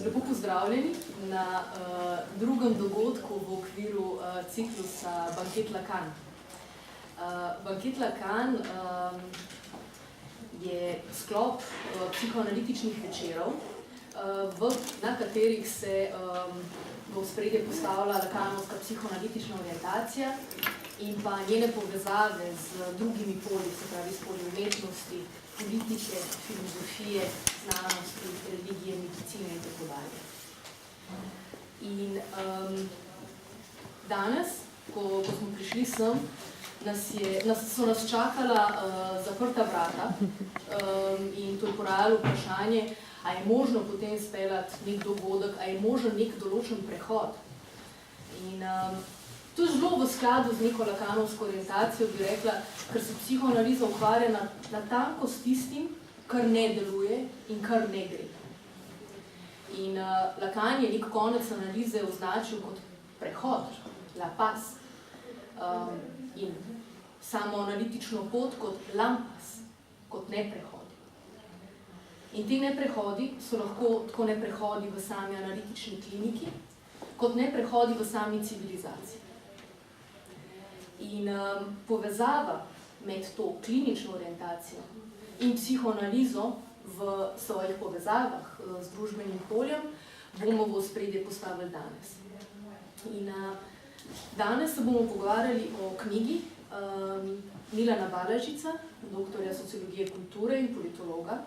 Lepo pozdravljeni na drugem dogodku v okviru ciklusa Banket Lacan. Banket Lacan je sklop psihoanalitičnih večerov, na katerih se v ospredje postavlja lakanovska psihoanalitična orientacija in pa njene povezave z drugimi polji, se pravi s polji umetnosti, politike, filozofije, znanosti, religije, medicine in tako dalje. In danes, ko smo prišli sem, so nas čakala zaprta vrata in to je porajalo vprašanje, a je možno potem speljati nek dogodek, a je možen nek določen prehod. In to je zelo v skladu z neko lakanovsko orientacijo, bi rekla, ker se psihoanaliza ukvarja natanko s tistim, kar ne deluje in kar ne gre. In Lacan je nek konec analize označil kot prehod, la pas, in samo analitično pot kot lampas, kot neprehodi. In ti neprehodi so lahko tako neprehodi v sami analitični kliniki, kot neprehodi v sami civilizaciji. In povezava med to klinično orientacijo in psihoanalizo v svojih povezavah z družbenim poljem bomo v ospredje postavili danes. In danes se bomo pogovarjali o knjigi Milana Balažica, doktorja sociologije kulture in politologa.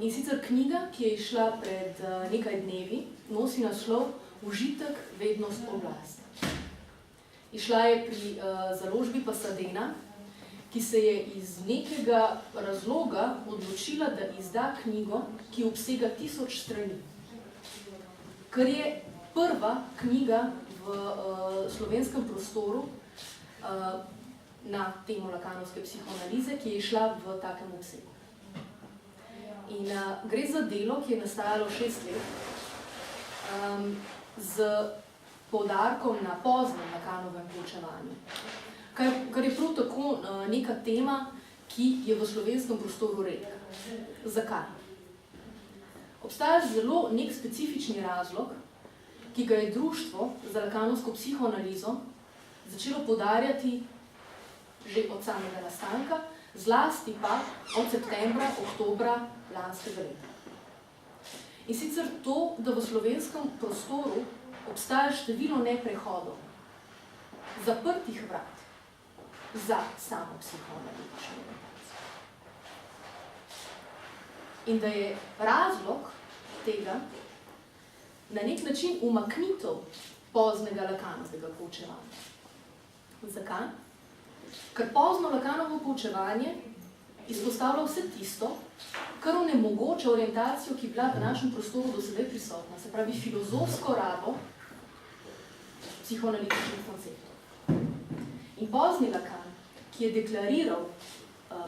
In sicer knjiga, ki je izšla pred nekaj dnevi, nosi naslov Užitek, vednost, oblast. Išla je pri založbi Pasadena, ki se je iz nekega razloga odločila, da izda knjigo, ki obsega 1000 strani. Kar je prva knjiga v slovenskem prostoru na temo lakanovske psihoanalize, ki je išla v takem obsegu. In gre za delo, ki je nastajalo 6 let, z poudarkom na poznem Lacanovem poučevanju. Kar je prav tako neka tema, ki je v slovenskem prostoru redka. Zakaj? Obstaja zelo nek specifični razlog, ki ga je Društvo za lakanovsko psihoanalizo začelo poudarjati že od samega nastanka, zlasti pa od septembra, oktobra lanskega leta. In sicer to, da v slovenskem prostoru obstaja število neprehodov, zaprtih vrat za samo psihoanalitično orientacijo. In da je razlog tega na nek način umaknitev poznega Lacanovega poučevanja. Zakaj? Ker pozno Lacanovo poučevanje izpostavlja vse tisto, kar onemogoča orientacijo, ki je bila v našem prostoru do sedaj prisotna, se pravi filozofsko rabo psihoanalitičnih konceptov. In pozni Lacan, ki je deklariral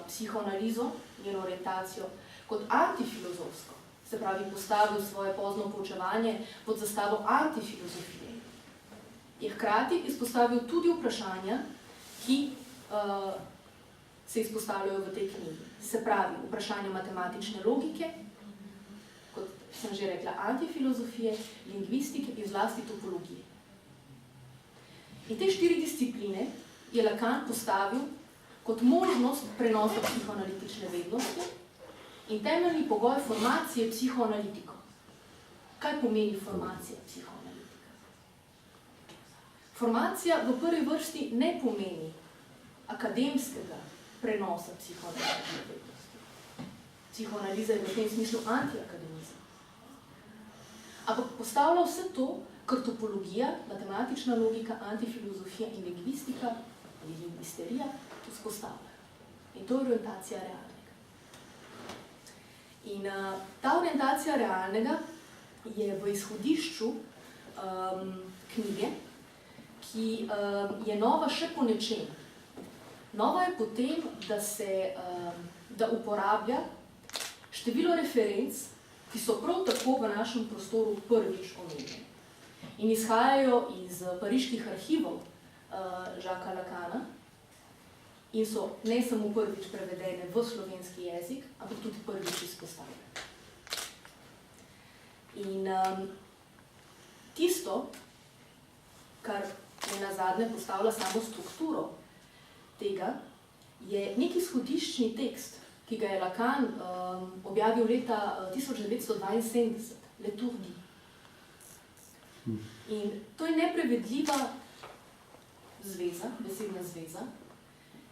psihoanalizo, njeno orientacijo, kot antifilozofsko, se pravi postavil svoje pozno poučevanje pod zastavo antifilozofije, je hkrati izpostavil tudi vprašanja, ki se izpostavljajo v tej knjigi. Se pravi, vprašanje matematične logike, kot sem že rekla, antifilozofije, lingvistike in zlasti topologije. In te 4 discipline je Lacan postavil kot možnost prenosa psihoanalitične vednosti in temeljni pogoj formacije psihoanalitikov. Kaj pomeni formacija psihoanalitika? Formacija v prvi vrsti ne pomeni akademskega prenosa psihoanalitične vednosti. Psihoanaliza je v tem smislu antiakademizem. Ampak postavlja vse to, kar topologija, matematična logika, antifilozofija in lingvistika ali lingvisterija vzpostavljajo. In to je orientacija realnega. In ta orientacija realnega je v izhodišču knjige, ki je nova še po nečem. Nova je potem, da uporablja število referenc, ki so prav tako v našem prostoru prvič omenjeni. In izhajajo iz pariških arhivov Jacquesa Lacana in so ne samo prvič prevedene v slovenski jezik, ampak tudi prvič izpostavljene. In tisto, kar je nazadnje postavlja samo strukturo tega, je neki izhodiščni tekst, ki ga je Lacan objavil leta 1972, Liturgija. In to je neprevedljiva zveza, besedna zveza,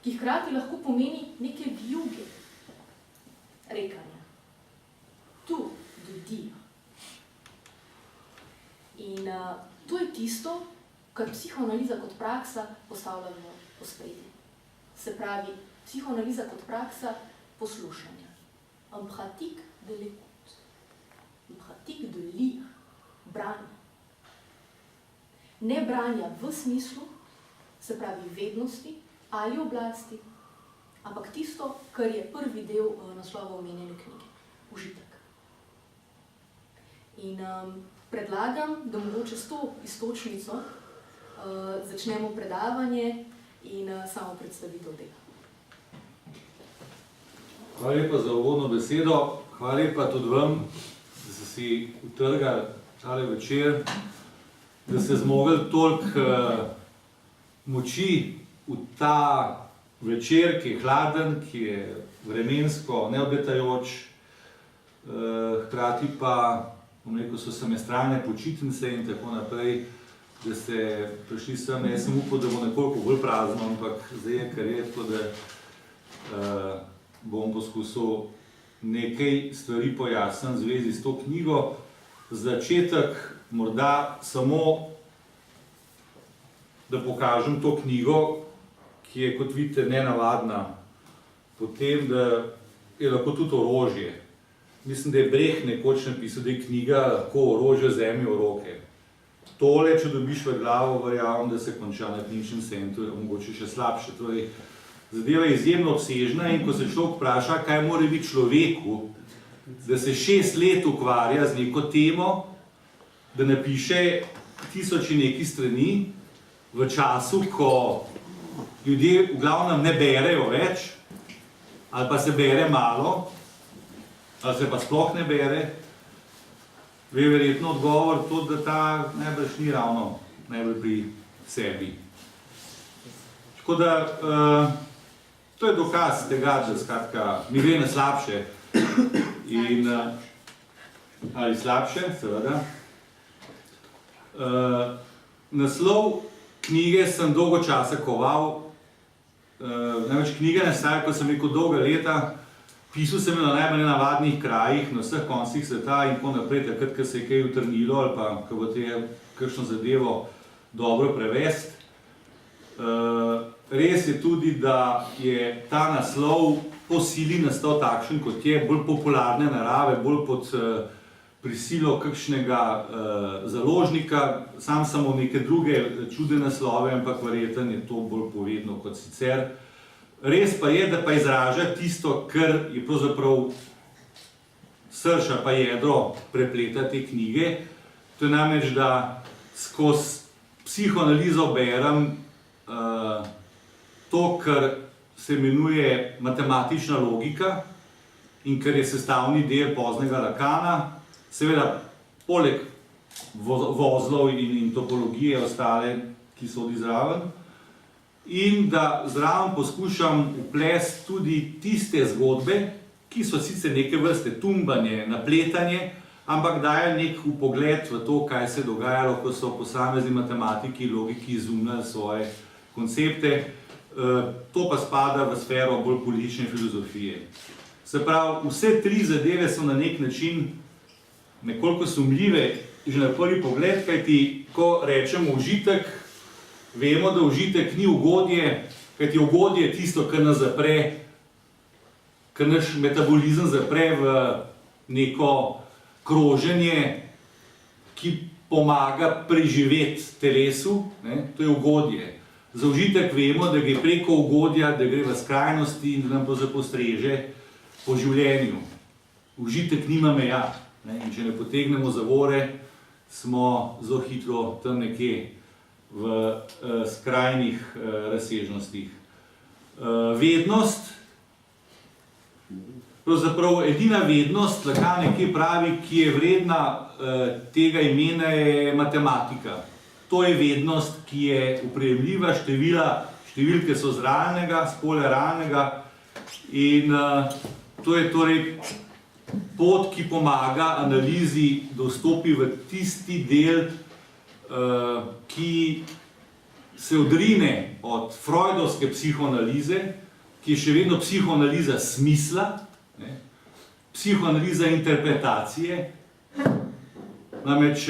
ki hkrati lahko pomeni neke vijuge rekanja. Tu, do dia. In to je tisto, kar psihoanaliza kot praksa postavlja v ospredje. Se pravi, psihoanaliza kot praksa poslušanja. En pratique de l'écoute. En pratique de lire. Branja. Ne branja v smislu, se pravi vednosti ali oblasti, ampak tisto, kar je prvi del naslova omenjene knjige. Užitek. In predlagam, da mogoče s to iztočnico začnemo predavanje in samo predstavitev tega. Hvala lepa za uvodno besedo. Hvala lepa tudi vam, da ste si utrgali tale večer, da ste zmogli toliko moči v ta večer, ki je hladen, ki je vremensko neobetajoč, hkrati pa, bom rekel, so semestralne počitnice in tako naprej, da ste prišli sem. Jaz sem upal, da bo nekoliko bolj prazno, ampak zdaj je kar je, tako da bom poskusil nekaj stvari pojasniti v zvezi s to knjigo. Začetek morda samo, da pokažem to knjigo, ki je, kot vidite, nenavadna, potem, da je lahko tudi orožje. Mislim, da je Brecht nekoč napisal, da je knjiga lahko orožje vzemi v roke. Tole, če dobiš v glavo, verjamem, da se konča na kliničnem centru, mogoče še slabše. Torej, zadeva je izjemno obsežna in ko se človek vpraša, kaj mora biti človeku, da se 6 let ukvarja z neko temo, da napiše 1000 nekaj strani v času, ko ljudje v glavnem ne berejo več, ali pa se bere malo, ali se pa sploh ne bere, je verjetno odgovor to, da ta najbrž ni ravno najbolj pri sebi. Tako da, to je dokaz tega, da skratka mi gre na slabše. Ali slabše, seveda. Naslov knjige sem dolgo časa koval. Namreč knjiga nastaja, ko sem rekel, dolga leta. Pisal sem na najbolj nenavadnih krajih, na vseh koncih sveta in tako naprej, takrat, ko se je kaj utrnilo ali pa, ko bo te kakšno zadevo dobro prevesti. Res je tudi, da je ta naslov po sili nastal takšen, kot je, bolj popularne narave, bolj pod prisilo kakšnega založnika, sam samo neke druge čudne naslove, ampak verjetno je to bolj povedno kot sicer. Res pa je, da pa izraža tisto, kar je pravzaprav srž pa jedro prepleta te knjige. To je namreč, da skozi psihoanalizo berem to, kar se imenuje matematična logika in kar je sestavni del poznega Lacana, seveda poleg vozlov in topologije ostale, ki so zraven, in da zraven poskušam vplesti tudi tiste zgodbe, ki so sicer neke vrste tumbanje, napletanje, ampak daje nek vpogled v to, kaj se je dogajalo, ko so posamezni matematiki, logiki izumljali svoje koncepte. To pa spada v sfero bolj politične filozofije. Se pravi, vse 3 zadeve so na nek način nekoliko sumljive že na prvi pogled, kajti ko rečemo užitek, vemo, da užitek ni ugodje, kajti ugodje je tisto, kar nas zapre, kar naš metabolizem zapre v neko kroženje, ki pomaga preživeti telesu, to je ugodje. Za užitek vemo, da gre preko ugodja, da gre v skrajnosti in da nam to zapostreže po življenju. Užitek nima meja. In če ne potegnemo zavore, smo zelo hitro tam nekje v skrajnih razsežnostih. Vednost pravzaprav edina vednost, Lacan nekje pravi, ki je vredna tega imena, je matematika. To je vednost, ki je oprijemljiva, številke so z realnega, z polja realnega in to je torej pot, ki pomaga analizi, da vstopi v tisti del, ki se odrine od freudovske psihoanalize, ki je še vedno psihoanaliza smisla, ne, psihoanaliza interpretacije. Namreč,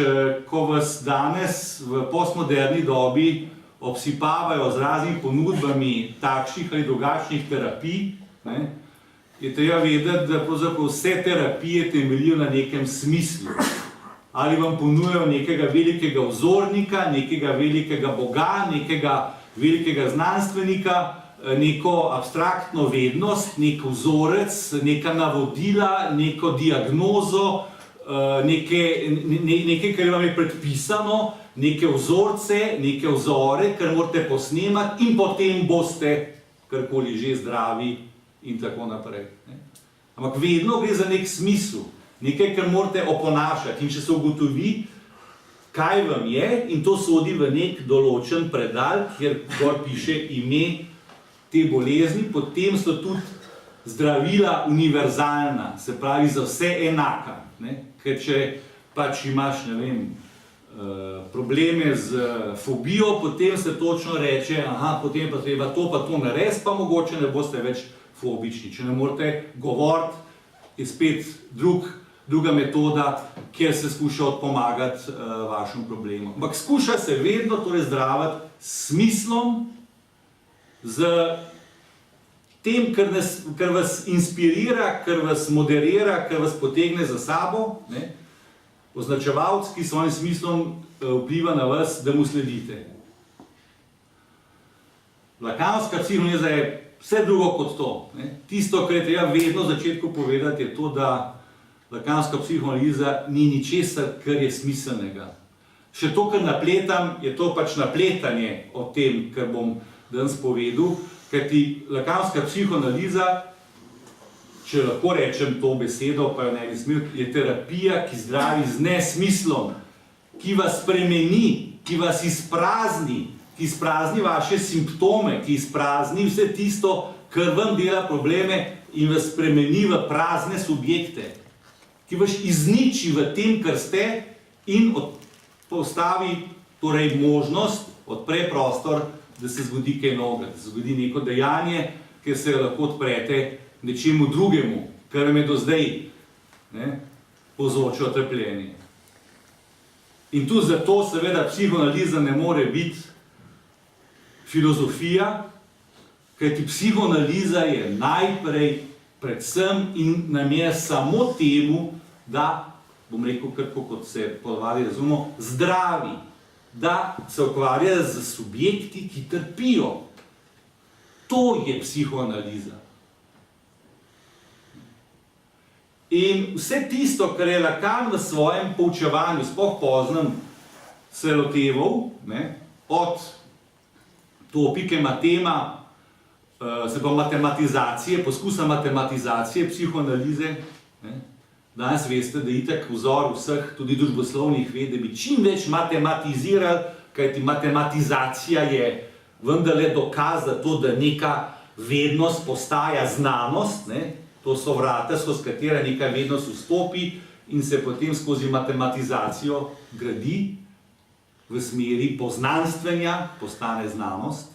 ko vas danes v postmoderni dobi obsipavajo z raznimi ponudbami takšnih ali drugačnih terapij, ne, je treba vedeti, da pravzaprav vse terapije temeljijo na nekem smislu. Ali vam ponujajo nekega velikega vzornika, nekega velikega boga, nekega velikega znanstvenika, neko abstraktno vednost, nek vzorec, neka navodila, neko diagnozo, nekaj, kar vam je predpisano, neke vzorce, neke vzore, kar morate posnemati in potem boste karkoli že zdravi in tako naprej. Ampak vedno gre za nek smisel, nekaj, kar morate oponašati in če se ugotovi, kaj vam je, in to sodi v nek določen predal, kjer gor piše ime te bolezni, potem so tudi zdravila univerzalna, se pravi za vse enaka. Ne? Ker če pač imaš, ne vem, probleme z fobijo, potem se točno reče, aha, potem pa treba to narediti, pa mogoče ne boste več fobični. Če ne morete govoriti, je spet druga metoda, kjer se skuša odpomagati vašemu problemu. Ampak skuša se vedno torej zdraviti s smislom, z tem, kar vas inspirira, kar vas moderira, kar vas potegne za sabo, ne? Označevalec, ki s svojim smislom vpliva na vas, da mu sledite. Lacanska psihoanaliza je vse drugo kot to. Ne? Tisto, kar je treba vedno v začetku povedati, je to, da Lacanska psihoanaliza ni ničesar, kar je smiselnega. Še to, kar napletam, je to pač napletanje o tem, kar bom danes povedal, kajti Lacanska psihoanaliza, če lahko rečem to besedo, pa jo ne bi smel, je terapija, ki zdravi z nesmislom, ki vas spremeni, ki vas izprazni, ki izprazni vaše simptome, ki izprazni vse tisto, kar vam dela probleme in vas spremeni v prazne subjekte, ki vas izniči v tem, kar ste in postavi torej možnost, odpre prostor, da se zgodi kaj novega, da se zgodi neko dejanje, kjer se lahko odprete nečemu drugemu, kar vam je do zdaj povzročilo trpljenje. In tudi zato seveda psihoanaliza ne more biti filozofija, kajti psihoanaliza je najprej, predvsem in namenjena samo temu, da, bom rekel, kot se ponavadi razumemo, zdravi, da se ukvarja z subjekti, ki trpijo. To je psihoanaliza. In vse tisto, kar je Lacan v svojem poučevanju, sploh poznem, se loteval, od topike matema, se pa matematizacije, poskusa matematizacije psihoanalize. Danes veste, da je itak vzor vseh, tudi družboslovnih ved, da bi čim več matematizirali, kajti matematizacija je vendarle dokaz za to, da neka vednost postaja znanost, to so vrata, skozi katera neka vednost vstopi in se potem skozi matematizacijo gradi v smeri poznanstvenja, postane znanost.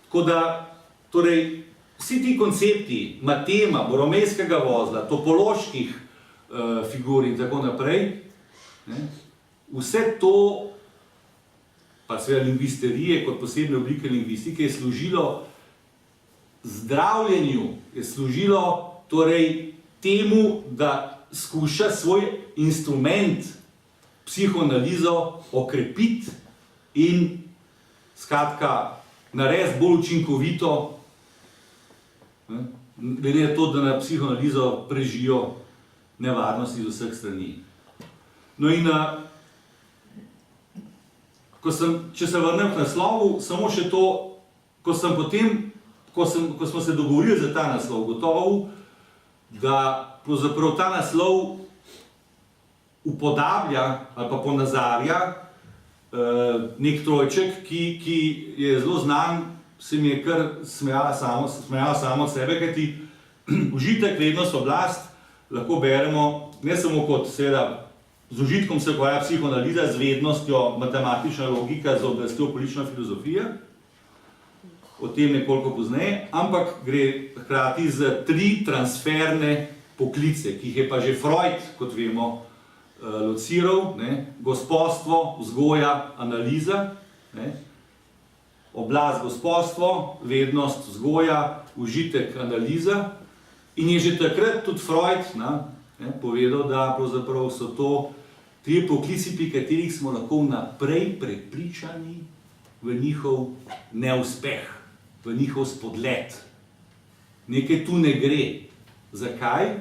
Tako da, torej, vsi ti koncepti matema, boromejskega vozla, topoloških figur in tako naprej, vse to, pa seveda lingvisterije kot posebne oblike lingvistike, je služilo zdravljenju, je služilo torej temu, da skuša svoj instrument, psihoanalizo, okrepiti in skratka narediti bolj učinkovito, glede na to, da na psihoanalizo prežijo nevarnosti z vseh strani. No in če se vrnem k naslovu, samo še to, ko smo se dogovorili za ta naslov, gotovo, da pravzaprav ta naslov upodablja ali pa ponazarja nek trojček, ki je zelo znan, se mi je kar smejala samo od sebe, kajti užitek, vednost, oblast lahko beremo ne samo kot seveda z užitkom se ukvarja psihoanaliza, z vednostjo matematična logika, z oblastjo politična filozofija, o tem nekoliko pozneje, ampak gre hkrati za 3 transferne poklice, ki jih je pa že Freud, kot vemo, lociral, gospodstvo, vzgoja, analiza, oblast, gospodstvo, vednost, vzgoja, užitek, analiza. In je že takrat tudi Freud povedal, da pravzaprav so to 3 poklici, pri katerih smo lahko vnaprej prepričani v njihov neuspeh, v njihov spodlet. Nekaj tu ne gre. Zakaj?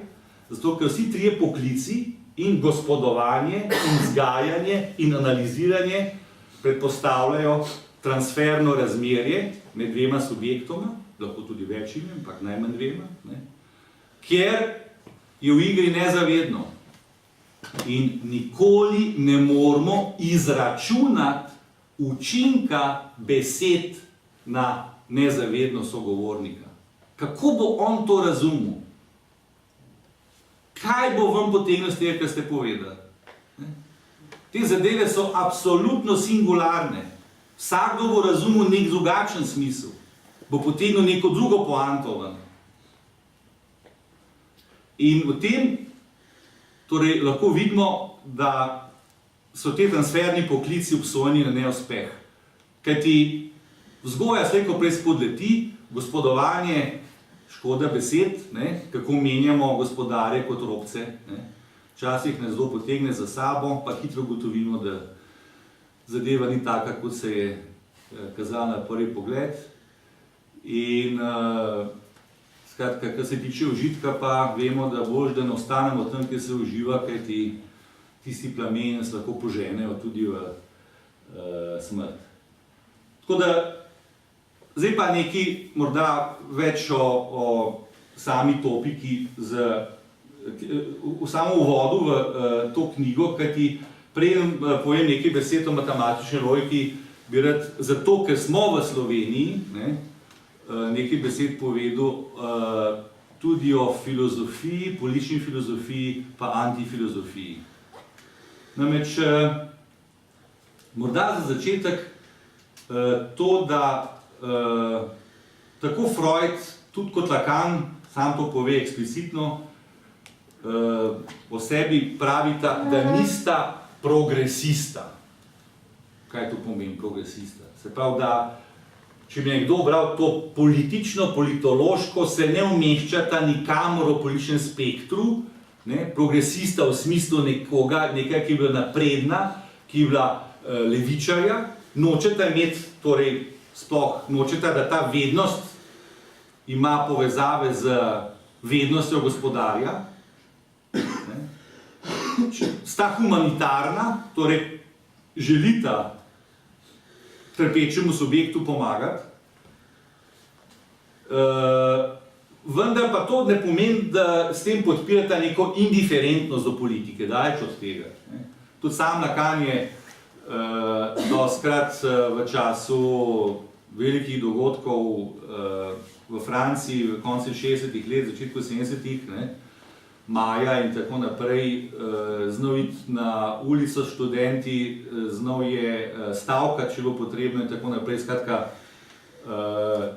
Zato, ker vsi 3 poklici, in gospodovanje, in vzgajanje, in analiziranje predpostavljajo transferno razmerje med 2 subjektoma, lahko tudi večjimi, ampak najmanj 2, kjer je v igri nezavedno. In nikoli ne moramo izračunati učinka besed na nezavedno sogovornika. Kako bo on to razumel? Kaj bo vam potegnil z tega, kar ste povedali? Te zadeve so absolutno singularne. Vsakdo bo razumel nek drugačen smisel, bo potegnil neko drugo poanto ven. In v tem torej lahko vidimo, da so te transferni poklici obsojeni na neuspeh. Kajti vzgoja slej ko prej spodleti, gospodovanje, škoda besed, kako menjamo gospodarje kot robce. Včasih nas zelo potegne za sabo, pa hitro ugotovimo, da zadeva ni taka, kot se je kazala na prvi pogled. In skratka, kar se tiče užitka, pa vemo, da boljše, da ne ostanemo tam, kjer se uživa, kajti tisti plameni nas lahko poženejo tudi v smrt. Tako da, zdaj pa nekaj morda več o sami topiki, v samem uvodu v to knjigo, kajti preden povem nekaj besed o matematični logiki, bi rad, zato ker smo v Sloveniji, nekaj besed povedal tudi o filozofiji, politični filozofiji, pa antifilozofiji. Namreč, morda za začetek to, da tako Freud, tudi kot Lacan, sam to pove eksplicitno, o sebi pravita, da nista progresista. Kaj to pomeni progresista? Se pravi, da če bi nekdo bral to politično, politološko, se ne umeščata nikamor v političnem spektru, progresista v smislu nekaj, ki je bila napredna, ki je bila levičarja, nočeta imeti, torej sploh nočeta, da ta vednost ima povezave z vednostjo gospodarja, sta humanitarna, torej želita trpečemu subjektu pomagati, vendar pa to ne pomeni, da s tem podpirata neko indiferentnost do politike, daleč od tega. Tudi sam Lacan je dostikrat v času velikih dogodkov v Franciji v koncu 60-ih let, začetku 70-ih, maja in tako naprej, znal iti na ulico s študenti, znal je stavkati, če bo potrebno in tako naprej. Skratka,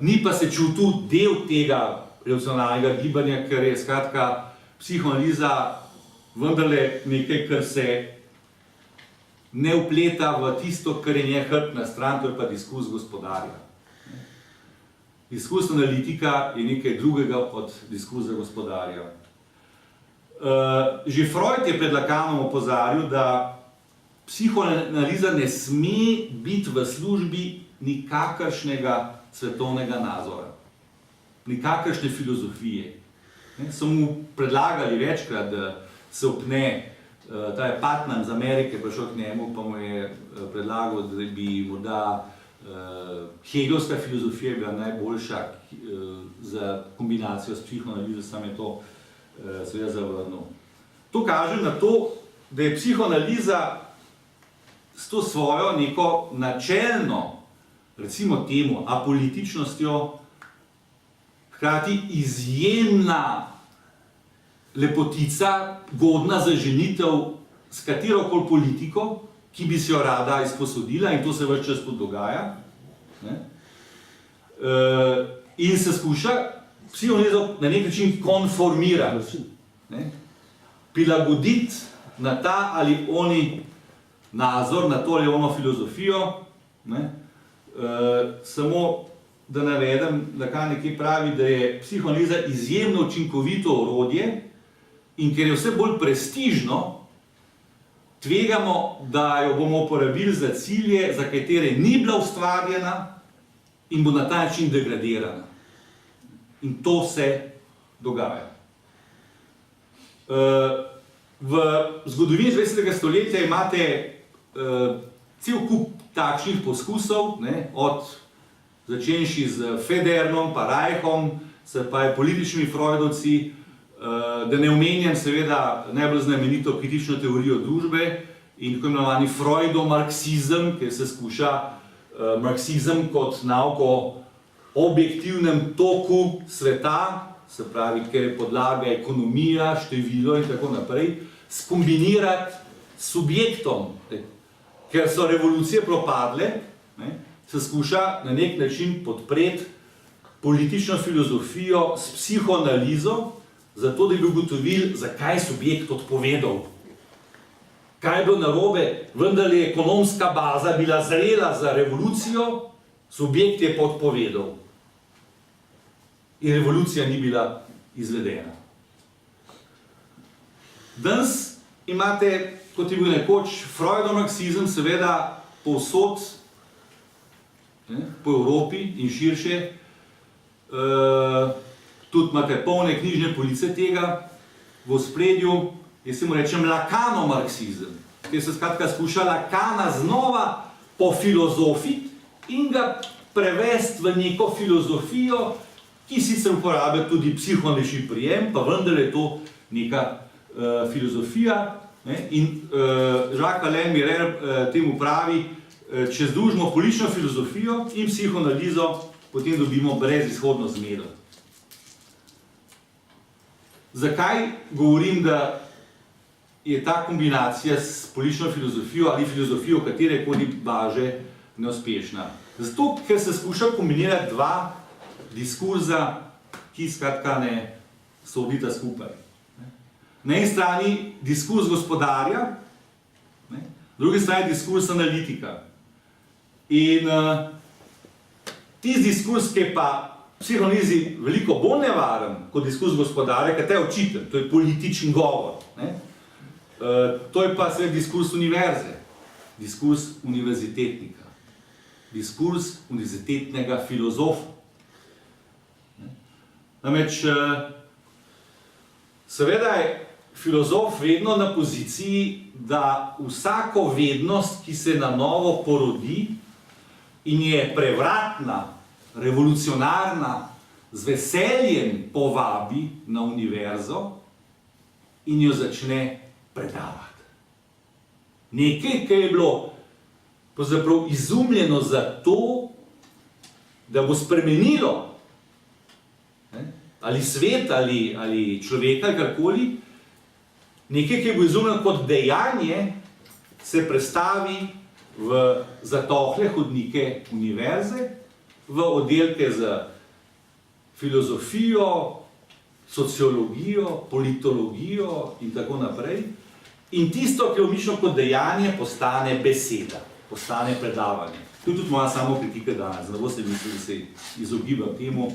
ni pa se čutil del tega revolucionarnega gibanja, ker je skratka psihoanaliza vendarle nekaj, kar se ne vpleta v tisto, kar je hrbtna stran, to je pa diskurz gospodarja. Diskurz analitika je nekaj drugega od diskurza gospodarja. Že Freud je pred Lacanom opozarjal, da psihoanaliza ne sme biti v službi nikakršnega svetovnega nazora, nikakršne filozofije. So mu predlagali večkrat, da se opne, ta je Putnam z Amerike prišel k njemu, pa mu je predlagal, da bi morda Hegelovska filozofija bila najboljša za kombinacijo s psihoanalizo, sam je to seveda zavrnil. To kaže na to, da je psihoanaliza s to svojo neko načelno, recimo temu, apolitičnostjo, hkrati izjemna lepotica, godna za ženitev s katerokoli politiko, ki bi si jo rada izposodila, in to se več čas tudi dogaja. Ne? In se skuša psihoanalizo na nek način konformirati, ne? Prilagoditi na ta ali oni nazor, na to ali ono filozofijo. Ne? Samo da navedem, da kaj nekaj pravi, da je psihoanaliza izjemno učinkovito orodje in ker je vse bolj prestižno, tvegamo, da jo bomo uporabili za cilje, za katere ni bila ustvarjena in bo na ta način degradirana. In to se dogaja. V zgodovini 20. stoletja imate cel kup takšnih poskusov, ne, od začenši z Federnom, pa Reichom, se pa političnimi freudovci, da ne omenjam seveda najbolj znamenito kritično teorijo družbe in tako imenovani freudomarksizem, kjer se skuša marksizem kot nauko o objektivnem toku sveta, se pravi, ker je podlaga ekonomija, število in tako naprej, skombinirati s subjektom, ker so revolucije propadle, ne, se skuša na nek način podpreti politično filozofijo s psihoanalizo, zato da bi ugotovili, zakaj je subjekt odpovedal. Kaj je bilo narobe, vendar je ekonomska baza bila zrela za revolucijo, subjekt je pa odpovedal. In revolucija ni bila izvedena. Danes imate, kot je bil nekoč freudomarksizem, seveda povsod, po Evropi in širše, tudi imate polne knjižne police tega, v ospredju, jaz se mu rečem lakanomarksizem, kjer se skratka skuša Lakana znova pofilozofiti in ga prevesti v neko filozofijo, ki sicer uporablja tudi psihoanalitični prijem, pa vendar je to neka filozofija. Ne? In Jacques-Alain Miller temu pravi, če združimo politično filozofijo in psihoanalizo, potem dobimo brezizhodno zmedo. Zakaj govorim, da je ta kombinacija s politično filozofijo ali filozofijo katerekoli baže neuspešna? Zato, ker se skuša kombinirati dva diskurza, ki skratka ne sodita skupaj. Na eni strani diskurs gospodarja, na drugi strani diskurs analitika. In tisti diskurs, ki je pa v psihoanalizi veliko bolj nevaren kot diskurs gospodarja, ker ta je očiten, to je političen govor. To je pa seveda diskurs univerze, diskurs univerzitetnika, diskurs univerzitetnega filozofa. Namreč, seveda je filozof vedno na poziciji, da vsako vednost, ki se na novo porodi in je prevratna, revolucionarna, z veseljem povabi na univerzo in jo začne predavati. Nekaj, kar je bilo pravzaprav izumljeno zato, da bo spremenilo ali svet, ali človeka, ali karkoli, nekaj, ki je bilo izumljeno kot dejanje, se prestavi v zatohle hodnike univerze, v oddelke za filozofijo, sociologijo, politologijo in tako naprej. In tisto, ki je umišljeno kot dejanje, postane beseda, postane predavanje. To je tudi moja samokritika danes, ne boste mislili, da se izogibam temu,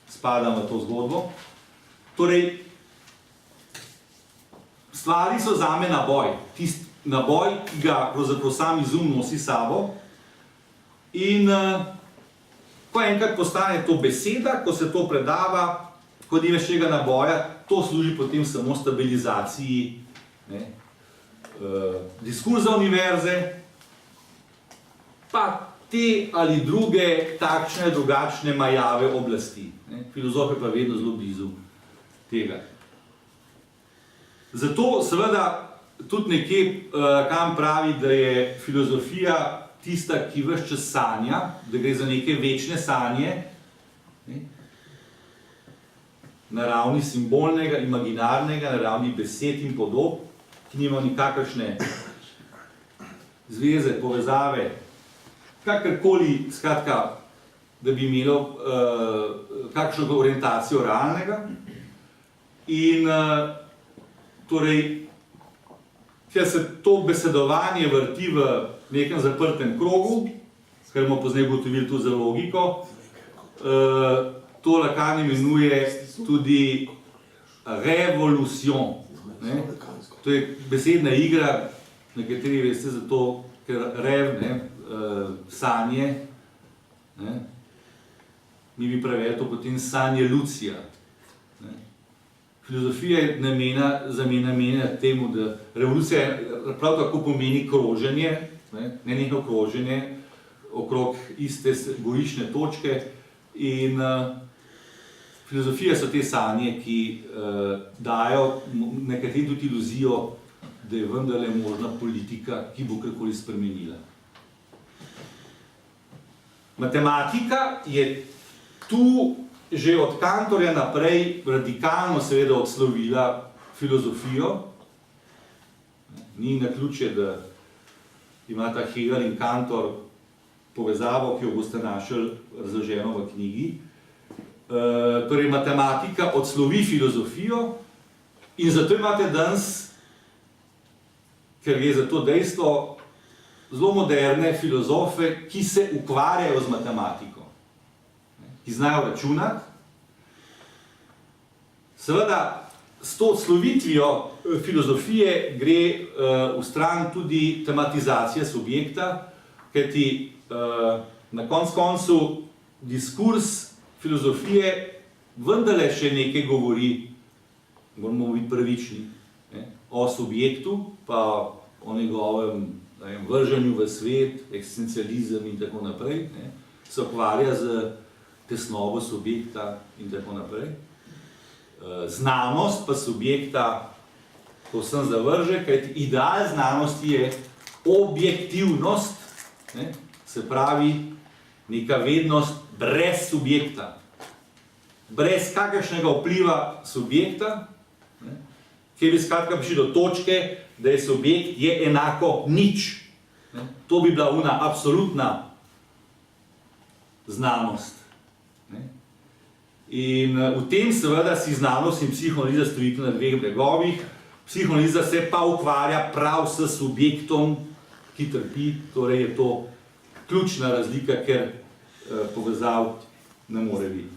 spadam v to zgodbo. Torej, stvari so zame naboj, tisti naboj, ki ga pravzaprav sam izum nosi sabo. In ko enkrat postane to beseda, ko se to predava, ko ni več tega naboja, to služi potem samo stabilizaciji diskurza univerze, pa te ali druge takšne, drugačne majave oblasti. Filozof je pa vedno zelo blizu tega. Zato seveda tudi nekje Kant pravi, da je filozofija tista, ki ves čas sanja, da gre za neke večne sanje, ne? Na ravni simbolnega, imaginarnega, na ravni besed in podob, ki nima nikakršne zveze, povezave, kakorkoli, skratka, da bi imelo kakšno orientacijo realnega. In torej, ker se to besedovanje vrti v nekem zaprtem krogu, kar bomo pozneje ugotovili tudi za logiko, to Lacan imenuje tudi revolution. Ne? To je besedna igra, nekateri veste zato, ker rev, ne, sanje, ne? Mi bi pravili to potem sanje lucija. Ne? Filozofija je namenjena temu, da revolucija prav tako pomeni kroženje, ne nekaj kroženje okrog iste bojišne točke in filozofija so te sanje, ki dajo nekateri tudi iluzijo, da je vendarle možna politika, ki bo karkoli spremenila. Matematika je tu že od Cantorja naprej radikalno seveda odslovila filozofijo. Ni naključje, da imata Hegel in Cantor povezavo, ki jo boste našli razloženo v knjigi. Torej, matematika odslovi filozofijo in zato imate danes, ker gre za to dejstvo, zelo moderne filozofe, ki se ukvarjajo z matematiko, ki znajo računati. Seveda, s to odslovitvijo filozofije gre v stran tudi tematizacija subjekta, kajti na koncu diskurs filozofije vendarle še nekaj govori, moramo biti pravični, o subjektu, pa o njegovem vrženju v svet, eksistencializem in tako naprej, se ukvarja z tesnobo subjekta in tako naprej. Znanost pa subjekta povsem zavrže, kajti ideal znanosti je objektivnost, se pravi neka vednost brez subjekta, brez kakršnega vpliva subjekta, kjer bi skratka prišli do točke, da je subjekt je enako nič. To bi bila ona absolutna znanost. In v tem seveda si znanost in psihoanaliza stojita na dveh bregovih. Psihoanaliza se pa ukvarja prav s subjektom, ki trpi, torej je to ključna razlika, ker povezav ne more biti.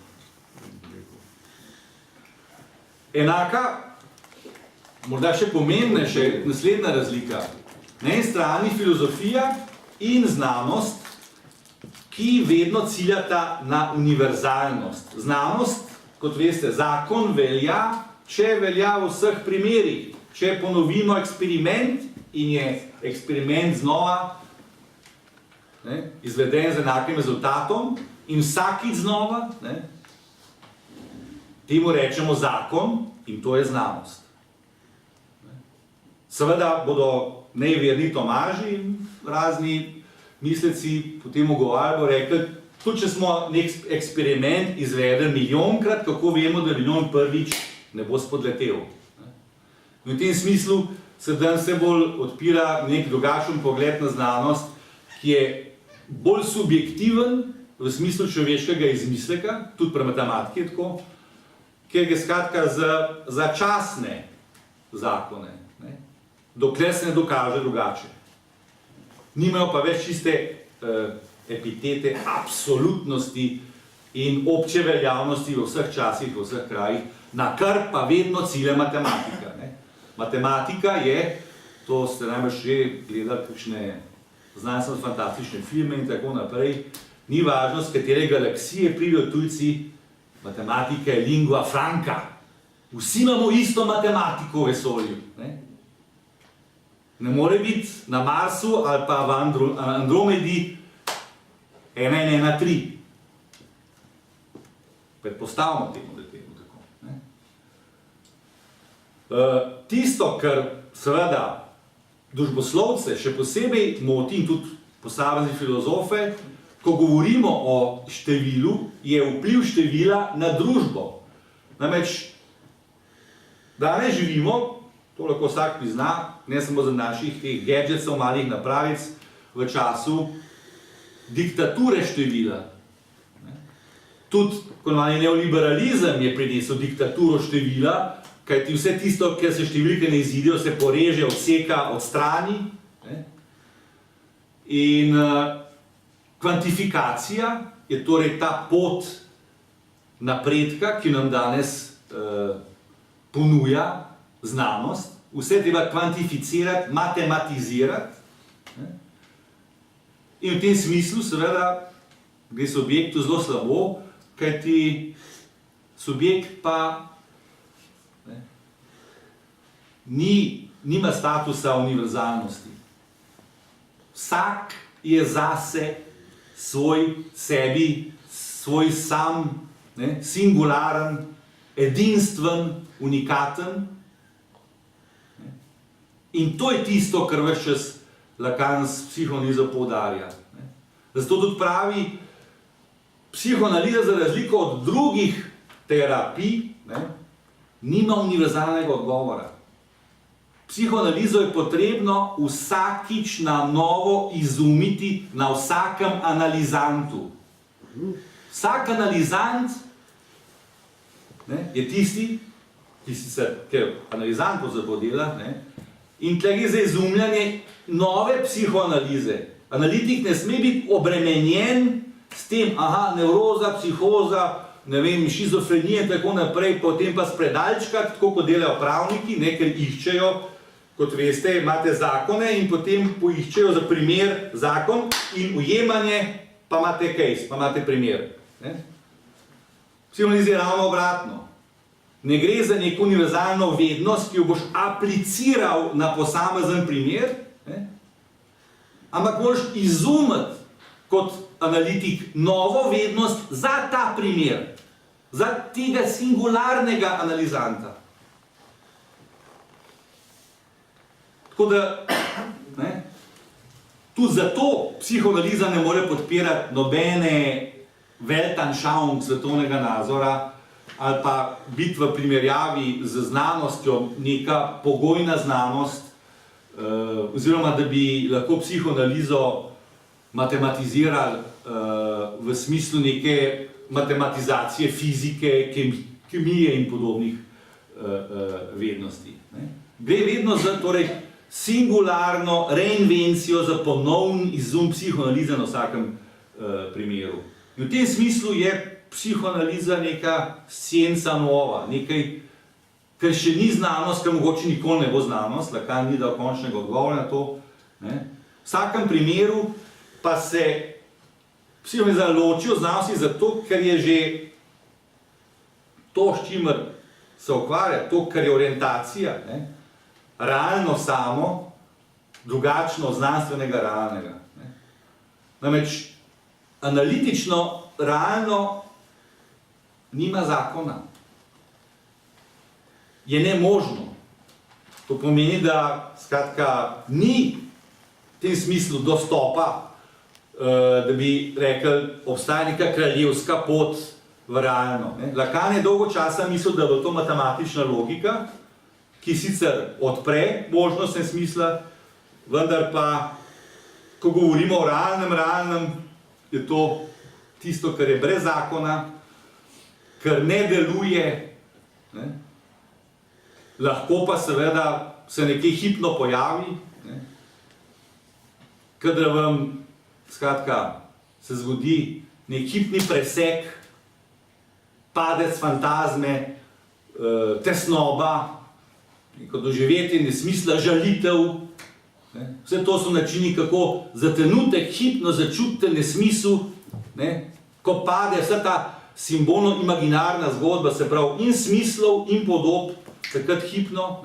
Enaka, morda še pomembnejša, naslednja razlika. Na eni strani filozofija in znanost, ki vedno ciljata na univerzalnost. Znanost, kot veste, zakon velja, če velja v vseh primerih. Če ponovimo eksperiment in je eksperiment znova izveden z enakim rezultatom in vsakič znova, temu rečemo zakon in to je znanost. Seveda bodo neverni Tomaži in razni misleci potem ogovarjali, rekli, tudi če smo nek eksperiment izvedli milijonkrat, kako vemo, da milijon prvič ne bo spodletel. In v tem smislu se danes vse bolj odpira nek drugačen pogled na znanost, ki je bolj subjektiven v smislu človeškega izmisleka, tudi pri matematiki je tako, ker je skratka za začasne zakone, dokler se ne dokaže drugače. Nimajo pa več čiste epitete absolutnosti in obče veljavnosti v vseh časih, v vseh krajih, na kar pa vedno cilja matematika. Matematika je, to ste najbolj že gledali kakšne znanstveno-fantastične filme in tako naprej, ni važno, z katere galaksije pridejo tujci, matematika je lingua franca. Vsi imamo isto matematiko v vesolju. Ne more biti na Marsu ali pa v Andromedi 1 in 1 3. Predpostavimo temu, da je temu tako. Tisto, kar seveda družboslovce še posebej moti in tudi posamezni filozofe, ko govorimo o številu, je vpliv števila na družbo. Namreč, danes živimo, to lahko vsak prizna, ne samo za naših teh gadgetsov, malih napravic, v času diktature števila. Tudi, ko neoliberalizem je prinesel diktaturo števila, kajti vse tisto, kjer se številke ne izidejo, se poreže, odseka, odstrani. In kvantifikacija je torej ta pot napredka, ki nam danes ponuja znanost. Vse treba kvantificirati, matematizirati. In v tem smislu seveda gre subjektu zelo slabo, kajti subjekt pa nima statusa univerzalnosti. Vsak je zase svoj sam, singularen, edinstven, unikaten. In to je tisto, kar ves čas Lacan s psihoanalizo poudarja. Zato tudi pravi, psihoanaliza za razliko od drugih terapij nima univerzalnega odgovora. Psihoanalizo je potrebno vsakič na novo izumiti na vsakem analizantu. Vsak analizant je tisti, ki sicer, ker analizant dela, in tle gre za izumljanje nove psihoanalize. Analitik ne sme biti obremenjen s tem, nevroza, psihoza, šizofrenija in tako naprej, potem pa spredalčkati, tako kot delajo pravniki, ker iščejo, kot veste, imate zakone in potem poiščejo za primer zakon in ujemanje, pa imate case, pa imate primer. Psihoanaliza je ravno obratno. Ne gre za neko univerzalno vednost, ki jo boš apliciral na posamezen primer, ampak moraš izumiti kot analitik novo vednost za ta primer, za tega singularnega analizanta. Tako da, tudi zato psihoanaliza ne more podpirati nobene Weltanschauung svetovnega nazora, ali pa biti v primerjavi z znanostjo neka pogojna znanost, oziroma da bi lahko psihoanalizo matematizirali v smislu neke matematizacije fizike, kemije in podobnih vednosti. Gre vedno za singularno reinvencijo, za ponovni izum psihoanalize na vsakem primeru. In v tem smislu je psihoanaliza neka scienza nova, nekaj, kar še ni znanost, kar mogoče nikoli ne bo znanost, Lacan ni dal končnega odgovora na to. V vsakem primeru pa se psihoanaliza loči od znanosti zato, ker je že to, s čimer se ukvarja, to, kar je orientacija, realno samo, drugačno od znanstvenega realnega. Namreč analitično, realno nima zakona. Je nemožno. To pomeni, da skratka ni v tem smislu dostopa, da bi rekli, obstaja neka kraljevska pot v realno. Lacan je dolgo časa mislil, da bo to matematična logika, ki sicer odpre možnost smisla, vendar pa, ko govorimo o realnem, je to tisto, kar je brez zakona, kar ne deluje, lahko pa seveda se nekaj hipno pojavi, kadar vam, skratka, se zgodi nek hipni presek, padec fantazme, tesnoba, neko doživetje nesmisla, žalitev. Vse to so načini, kako za trenutek hipno začutite nesmisel, ko pade vsa ta simbolno-imaginarna zgodba, se pravi in smislov in podob, takrat hipno,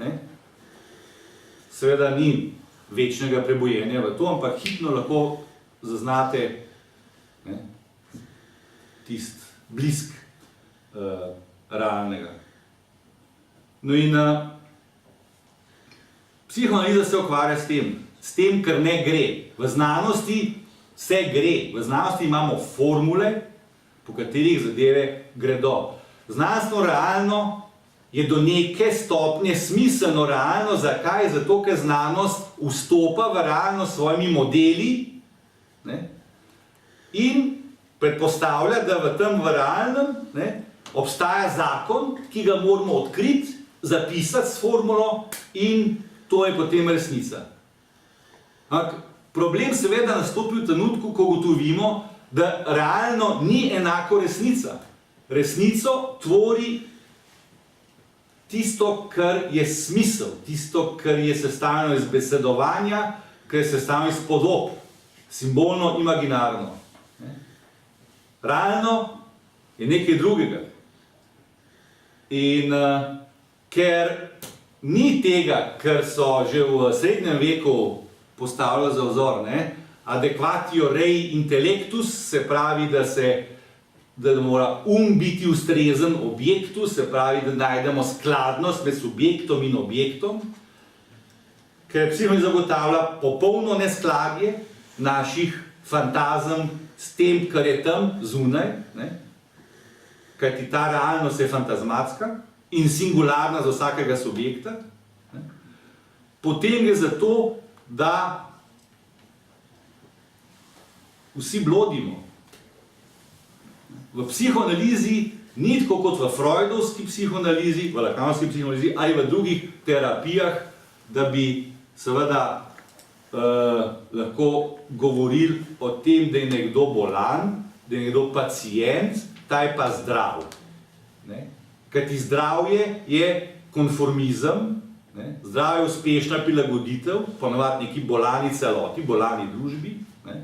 seveda ni večnega prebojenja v to, ampak hipno lahko zaznate tist blisk realnega. No in Psihoanaliza se ukvarja s tem, kar ne gre. V znanosti vse gre. V znanosti imamo formule, po katerih zadeve gredo. Znanstveno realno je do neke stopnje smiselno realno. Zakaj? Zato, ker znanost vstopa v realnost s svojimi modeli, ne, in predpostavlja, da v tem realnem, ne, obstaja zakon, ki ga moramo odkriti, zapisati s formulo in to je potem resnica. Problem seveda nastopi v trenutku, ko ugotovimo, da realno ni enako resnica. Resnico tvori tisto, kar je smisel, tisto, kar je sestavljeno iz besedovanja, kar je sestavljeno iz podob, simbolno, imaginarno. Realno je nekaj drugega. In ker ni tega, kar so že v srednjem veku postavljali za vzor, ne, adekvatio rei intellectus, se pravi, da mora biti ustrezen objektu, se pravi, da najdemo skladnost med subjektom in objektom, ker psihoanaliza zagotavlja popolno neskladje naših fantazem s tem, kar je tam zunaj, ne, kajti ta realnost je fantazmatska in singularna za vsakega subjekta, ne. Potem je zato, da vsi blodimo. V psihoanalizi ni tako kot v freudovski psihoanalizi, v lacanski psihoanalizi ali v drugih terapijah, da bi seveda lahko govorili o tem, da je nekdo bolan, da je nekdo pacient, ta je pa zdrav. Kajti zdravje je konformizem, ne? Zdravje je uspešna prilagoditev, ponavadi neki bolani celoti, bolani družbi. Ne?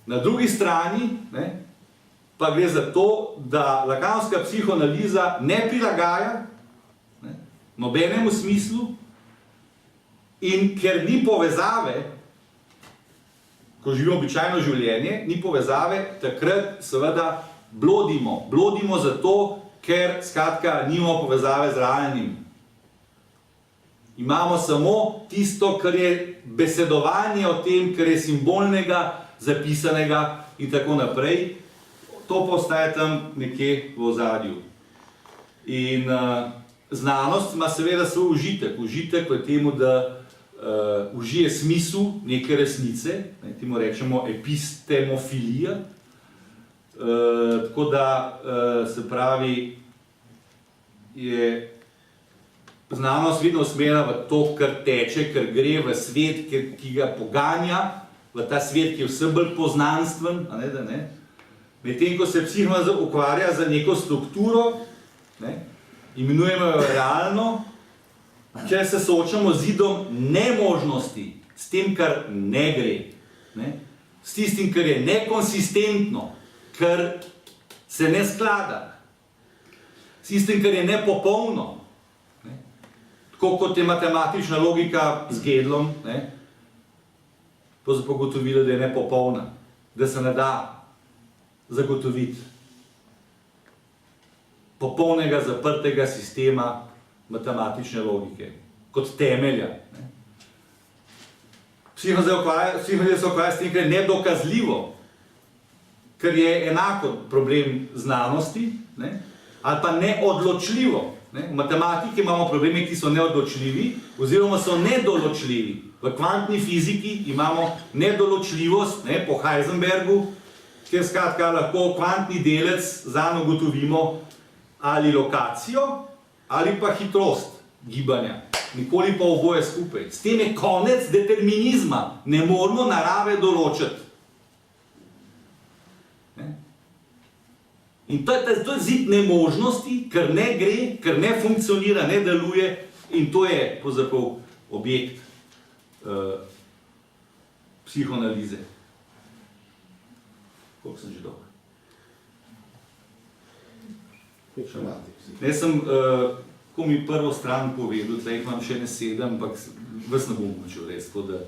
Na drugi strani, ne, pa gre za to, da lacanska psihoanaliza ne prilagaja, ne, nobenemu smislu, in ker ni povezave, ko živimo običajno življenje, ni povezave, takrat seveda blodimo. Blodimo zato, ker skratka nimamo povezave z realnim. Imamo samo tisto, kar je besedovanje o tem, kar je simbolnega, zapisanega in tako naprej. To pa ostaja tam nekje v ozadju. In znanost ima seveda svoj užitek. Užitek v temu, da užije smisel neke resnice, temu rečemo epistemofilija. Tako da se pravi, je znanost vedno usmerjena v to, kar teče, kar gre v svet, ki ga poganja, v ta svet, ki je vse bolj poznanstven, medtem ko se psihoanaliza ukvarja za neko strukturo, ne, imenujemo jo realno, če se soočamo z zidom nemožnosti, s tem, kar ne gre, ne, s tistim, kar je nekonsistentno, kar se ne sklada, s tistim, kar je nepopolno, ne, tako kot je matematična logika z Gödelom, ne, pogotovila, da je nepopolna, da se ne da zagotoviti popolnega zaprtega sistema matematične logike, kot temelja. Psihoanaliza se ukvarja s tem, kar je nedokazljivo, ker je enako problem znanosti, ne, ali pa neodločljivo. Ne. V matematiki imamo probleme, ki so neodločljivi, oziroma so nedoločljivi. V kvantni fiziki imamo nedoločljivost, ne, po Heisenbergu, kjer skratka lahko kvantni delec zanj ugotovimo ali lokacijo, ali pa hitrost gibanja. Nikoli pa oboje skupaj. S tem je konec determinizma. Ne moramo narave določiti. Ne? In to je zid nemožnosti, ker ne gre, ker ne funkcionira, ne deluje, in to je pravzaprav objekt psihoanalize. Koliko sem že dolg? Jaz sem, ko mi prvo stran povedal, tleh imam še ne 7, ampak vas ne bom učil res, tako da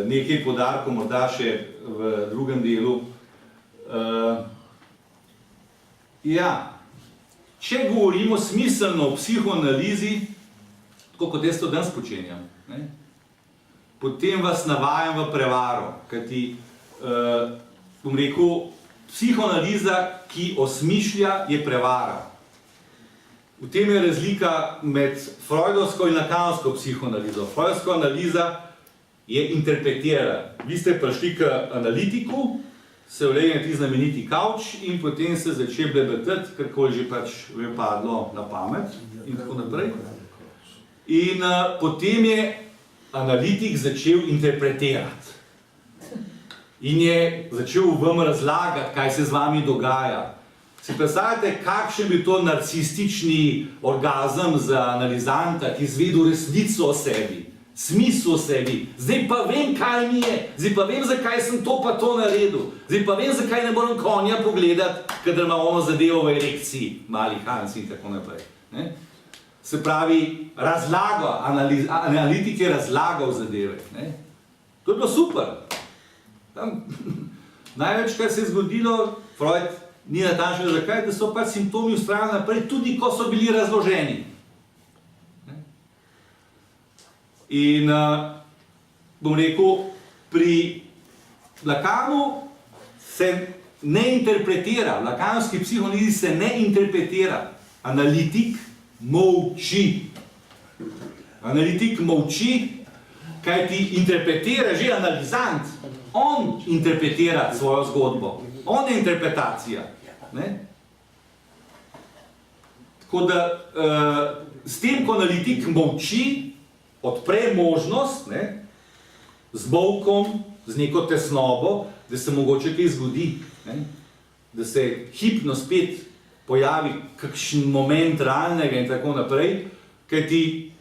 nekaj podarkov morda še v drugem delu. Ja, če govorimo smiselno o psihoanalizi, tako kot jaz to danes počenjam, ne? Potem vas navajam v prevaro, kajti, bom rekel, psihoanaliza, ki osmišlja, je prevara. V tem je razlika med freudovsko in lacansko psihoanalizo. Freudovska analiza je interpretirala. Vi ste prišli k analitiku, se vlegli na ti znameniti kavč in potem se začeli blebetati, karkoli že pač vam padlo na pamet in tako naprej. In potem je analitik začel interpretirati. In je začel vam razlagati, kaj se z vami dogaja. Si predstavljate, kakšen bi to narcistični orgazem za analizanta, ki izvedel resnico o sebi, smisel o sebi. Zdaj pa vem, kaj mi je, zdaj pa vem, zakaj sem to pa to naredil, zdaj pa vem, zakaj ne moram konja pogledati, kadar ima ono zadevo v erekciji, mali Hans in tako naprej. Ne? Se pravi, razlago, analitik je razlagal zadeve. Ne? To je bilo super. Tam, največ, kar se je zgodilo, Freud ni natančen zakaj, da so pač simptomi vztrajali naprej, tudi ko so bili razloženi. Ne? In bom rekel, pri Lacanu se ne interpretira, v lacanski psihoanalizi se ne interpretira, analitik molči. Analitik molči, kaj ti interpretira že analizant. On interpretira svojo zgodbo. On je interpretacija. Ne? Tako da s tem, ko analitik molči, odpre možnost, ne, z molkom, z neko tesnobo, da se mogoče kaj zgodi. Ne? Da se hipno spet pojavi kakšen moment realnega in tako naprej, kajti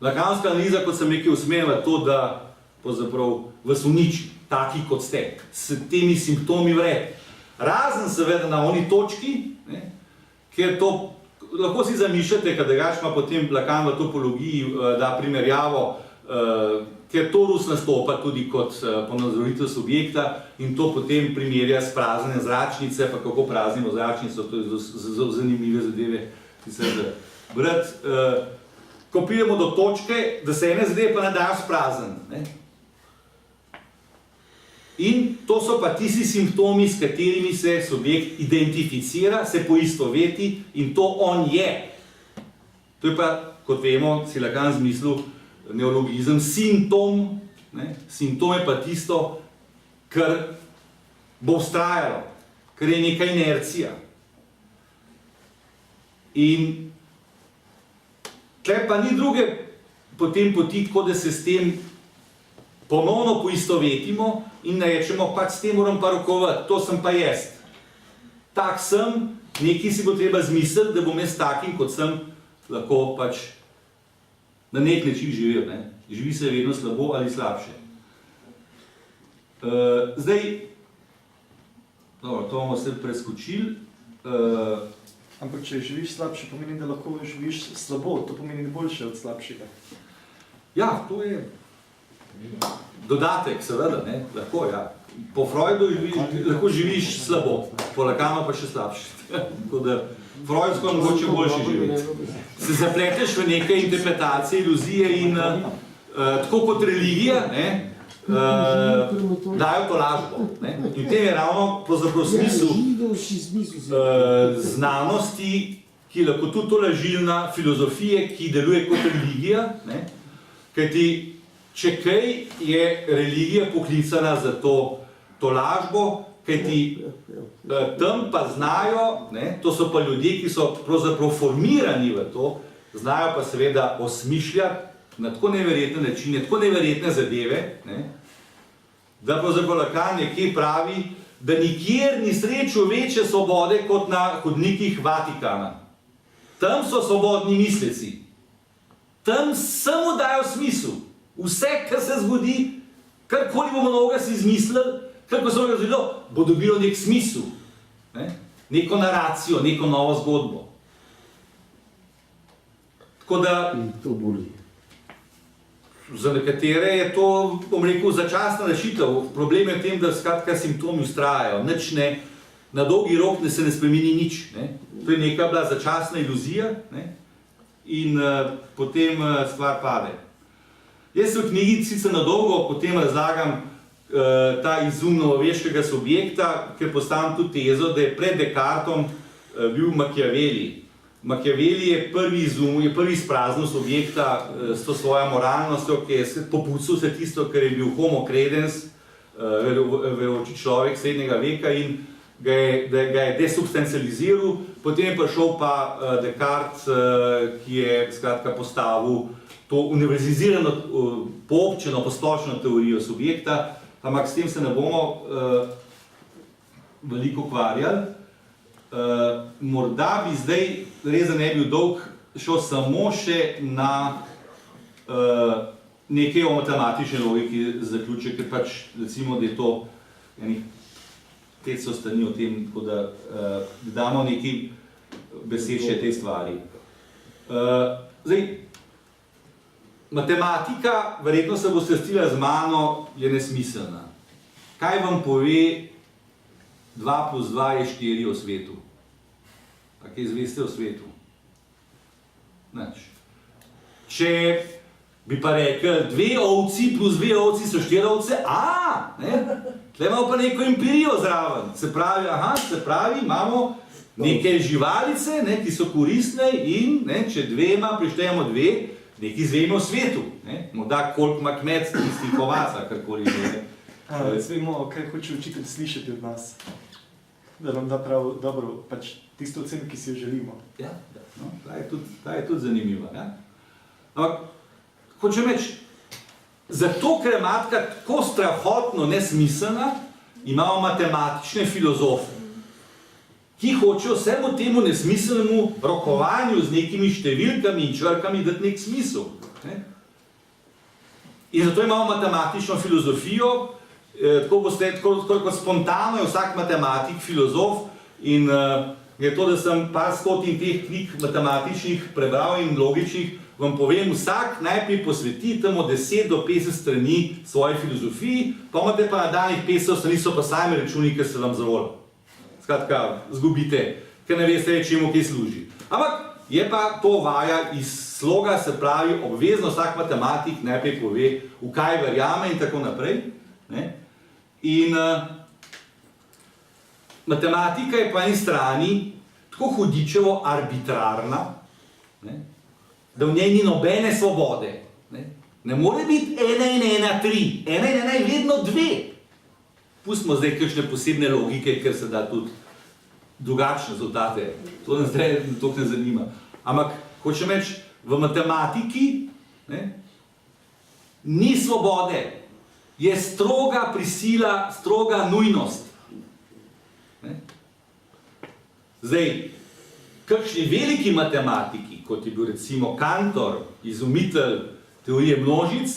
lacanska analiza, kot sem rekel, usmerila to, da pravzaprav vas uniči, taki kot ste, s temi simptomi vred. Razen seveda na oni točki, ne, ker to lahko si zamišljate, kadar ima potem Lacan v topologiji da primerjavo, ker torus nastopa tudi kot ponazoritev subjekta in to potem primerja s praznjenjem zračnice, pa kako praznimo zračnico, to je zelo zanimive zadeve, ki se da brati. Ko pridemo do točke, da se ene zadeve pa ne dajo sprazniti. In to so pa tisti simptomi, s katerimi se subjekt identificira, se poistoveti in to on je. To je pa, kot vemo, si Lacan zmislil neologizem, simptom. Ne? Simptom je pa tisto, kar bo vztrajalo, kar je neka inercija. In tle pa ni druge potem poti, tako da se s tem ponovno poistovetimo in rečemo, pač s tem moram pa rokovati, to sem pa jaz. Tak sem, nekaj si bo treba zmisliti, da bom jaz takim, kot sem, lahko pač na nek način živel. Ne? Živi se vedno slabo ali slabše. Zdaj, dobro, to bomo se preskočili. Ampak če živiš slabše, pomeni, da lahko živiš slabo, to pomeni boljše od slabšega. Ja, to je dodatek, seveda, ne, lahko, ja. Po Freudu lahko živiš slabo, po Lacanu pa še slabše. Tako da freudsko mogoče boljše živeti. Se zapleteš v neke interpretacije, iluzije in tako kot religija, ne, dajo to lažbo. Ne. In tem je ravno pravzaprav smisel znanosti, ki je lahko tudi to lažilna filozofije, ki deluje kot religija, ne. Kajti če kaj je religija poklicana za to lažbo, kajti tam pa znajo, ne, to so pa ljudje, ki so pravzaprav formirani v to, znajo pa seveda osmišljati na tako neverjetne načine, tako neverjetne zadeve, ne, da pravzaprav Lacan nekje pravi, da nikjer ni srečal večje svobode kot na hodnikih Vatikana. Tam so svobodni misleci. Tam samo dajo smisel. Vse, kar se zgodi, karkoli bomo novega si izmislili, karkoli se bomo zgodilo, bo dobilo nek smisel. Ne? Neko naracijo, neko novo zgodbo. Tako da, za nekatere je to, bom rekel, začasna rešitev. Problem je v tem, da skratka simptomi vztrajajo. Nič ne, na dolgi rok se ne spremeni nič. Ne? To je neka bila začasna iluzija. Ne? in potem stvar pade. Jaz v knjigi sicer na dolgo potem razlagam ta izum novoveškega subjekta, ker postavim tudi tezo, da je pred Descartesom bil Machiavelli. Machiavelli je prvi izum, je prvi izpraznil subjekta s to svojo moralnostjo, ki je popucal vse tisto, kar je bil homo credens, veroči človek srednjega veka in ga je desubstancializiral, potem je prišel pa Descartes, ki je skratka postavil to univerzalizirano, poobčeno, posplošeno teorijo subjekta, ampak s tem se ne bomo veliko ukvarjali. Morda bi zdaj, res da ne bi bil dolg, šel samo še na nekaj o matematični logiki zaključek, ker pač recimo, da je to enih 500 strani o tem, tako da damo nekaj besed še tej stvari. Zdaj, matematika, verjetno se boste strinjali z mano, je nesmiselna. Kaj vam pove 2 + 2 je 4 o svetu? A kaj izveste o svetu? Nič. Če bi pa rekel 2 ovci plus 2 ovci so 4 ovce, tle imamo pa neko empirijo zraven. Se pravi, imamo neke živalice, ki so koristne in če dvema prištejemo 2, nekaj izvemo o svetu. Morda koliko ima kmet tistih ovaca, karkoli že. Vemo, kaj hoče učitelj slišati od nas. Da nam da prav dobro, pač tisto ocen, ki si jo želimo. Ja, no, ta je tudi zanimiva. Ja? Ampak, hočem reči, zato, ker je matka tako strahotno nesmiselna, imamo matematične filozofe, ki hočejo vsemu temu nesmiselnemu rokovanju z nekimi številkami in črkami dati nek smisel. Ne? In zato imamo matematično filozofijo, tako kot spontano je vsak matematik, filozof in je to, da sem par stotin teh knjig matematičnih prebral in logičnih, vam povem, vsak najprej posveti temu 10 do 50 strani svoji filozofiji, pa imate pa nadaljnjih 500 strani, so pa sami računi, ker se vam zavoljo. Skratka, zgubite, ker ne veste, čemu kaj služi. Ampak je pa to vaja iz sloga, se pravi, obvezno vsak matematik najprej pove, v kaj verjame in tako naprej. Ne? In matematika je po eni strani tako hudičevo arbitrarna, ne? Da v njej ni nobene svobode. Ne more biti 1 in 1 3, 1 in 1 je vedno 2. Pustimo zdaj kakšne posebne logike, ker se da tudi drugačne rezultate. To nas zdaj toliko ne zanima. Ampak, hočem reči, v matematiki ni svobode. Je stroga prisila, stroga nujnost. Zdaj, kakšni veliki matematiki, kot je bil recimo Cantor, izumitelj teorije množic,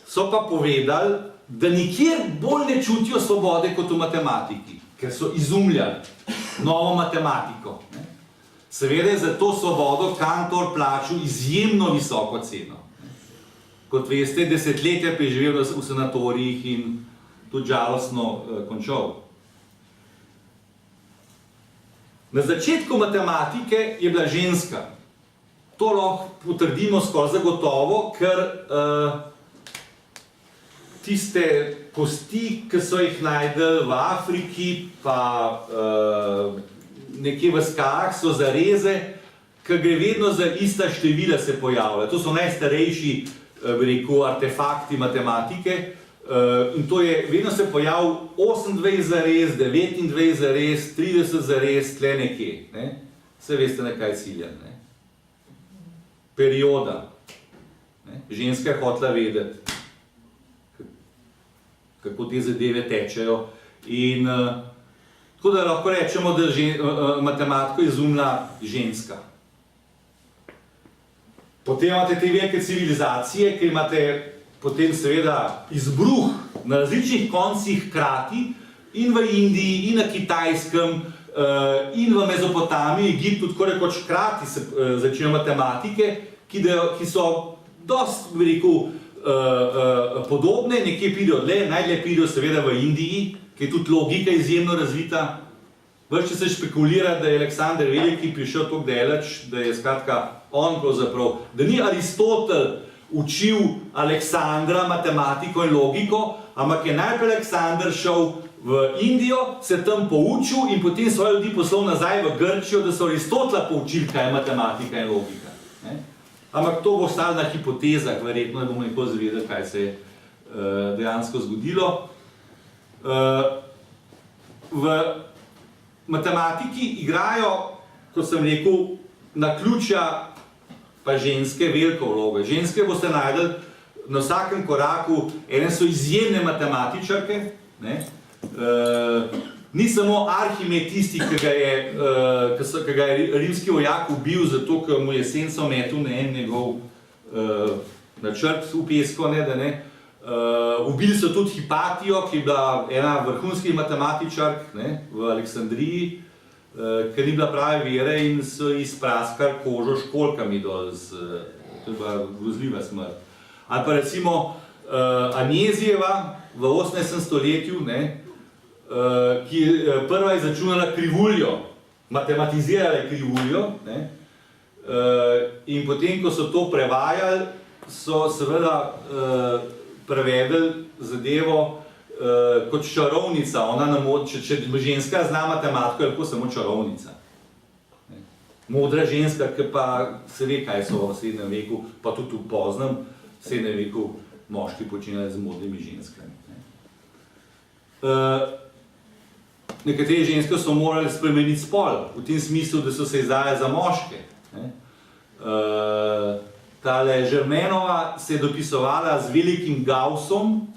so pa povedali, da nikjer bolj ne čutijo svobode kot v matematiki, ker so izumljali novo matematiko. Seveda je za to svobodo Cantor plačal izjemno visoko ceno. Kot veste, desetletja preživel v sanatorijih in tudi žalostno končal. Na začetku matematike je bila ženska. To lahko potrdimo skoraj zagotovo, ker tiste kosti, ki so jih najdeli v Afriki, pa nekje v skalah, so zareze, ki gre vedno za ista števila se pojavlja. To so najstarejši artefakti matematike in to je, vedno se pojavil 28 zarez, 29 zarez, 30 zarez, tle nekje. Vse veste, na kaj ciljam. Perioda. Ženska je hotela vedeti, kako te zadeve tečejo. In tako da lahko rečemo, da matematiko je izumila ženska. Potem imate te velike civilizacije, ki imate potem seveda izbruh na različnih koncih hkrati in v Indiji, in na Kitajskem, in v Mezopotamiji, Egiptu, tako rekoč hkrati se začnejo matematike, ki so dosti, bi rekel, podobne, nekje pridejo dlje, najdlje pridejo seveda v Indiji, ki je tudi logika izjemno razvita. V Vrče se špekulira, da je Aleksander Veliki prišel tako daleč, da je skratka on pravzaprav, da ni Aristotel učil Aleksandra matematiko in logiko, ampak je najprej Aleksander šel v Indijo, se tam poučil in potem svoje ljudi poslal nazaj v Grčijo, da so Aristotela poučili, kaj je matematika in logika. Ne? Ampak to bo ostalo na hipotezah, verjetno ne bomo nikoli zvedeli, kaj se je dejansko zgodilo. V matematiki igrajo, kot sem rekel, naključja pa ženske veliko vlogo. Ženske boste najdeli na vsakem koraku, ene so izjemne matematičarke, ne? Ni samo Arhimed tisti, ki ga je rimski vojak ubil, zato ker mu je senco metul na en njegov načrt v pesko, ne, da ne. Ubili so tudi Hipatijo, ki je bila ena vrhunskih matematičark, ne, v Aleksandriji, ker ni bila prave vere in so izpraskali kožo školjkami dol, to je bila grozljiva smrt. Ali pa recimo Anjezijeva v 18. stoletju, ne, ki prva je začunala krivuljo, matematizirala krivuljo, ne, in potem, ko so to prevajali, so seveda prevedli zadevo kot čarovnica. Če ženska zna matematiko, je lahko samo čarovnica. Modra ženska, ki pa se ve, kaj so v srednjem veku, pa tudi v poznem srednjem veku moški počinjali z modrimi ženskami. Nekatere ženske so morali spremeniti spol, v tem smislu, da so se izdajali za moške. Tale Žermenova se je dopisovala z velikim Gaussom,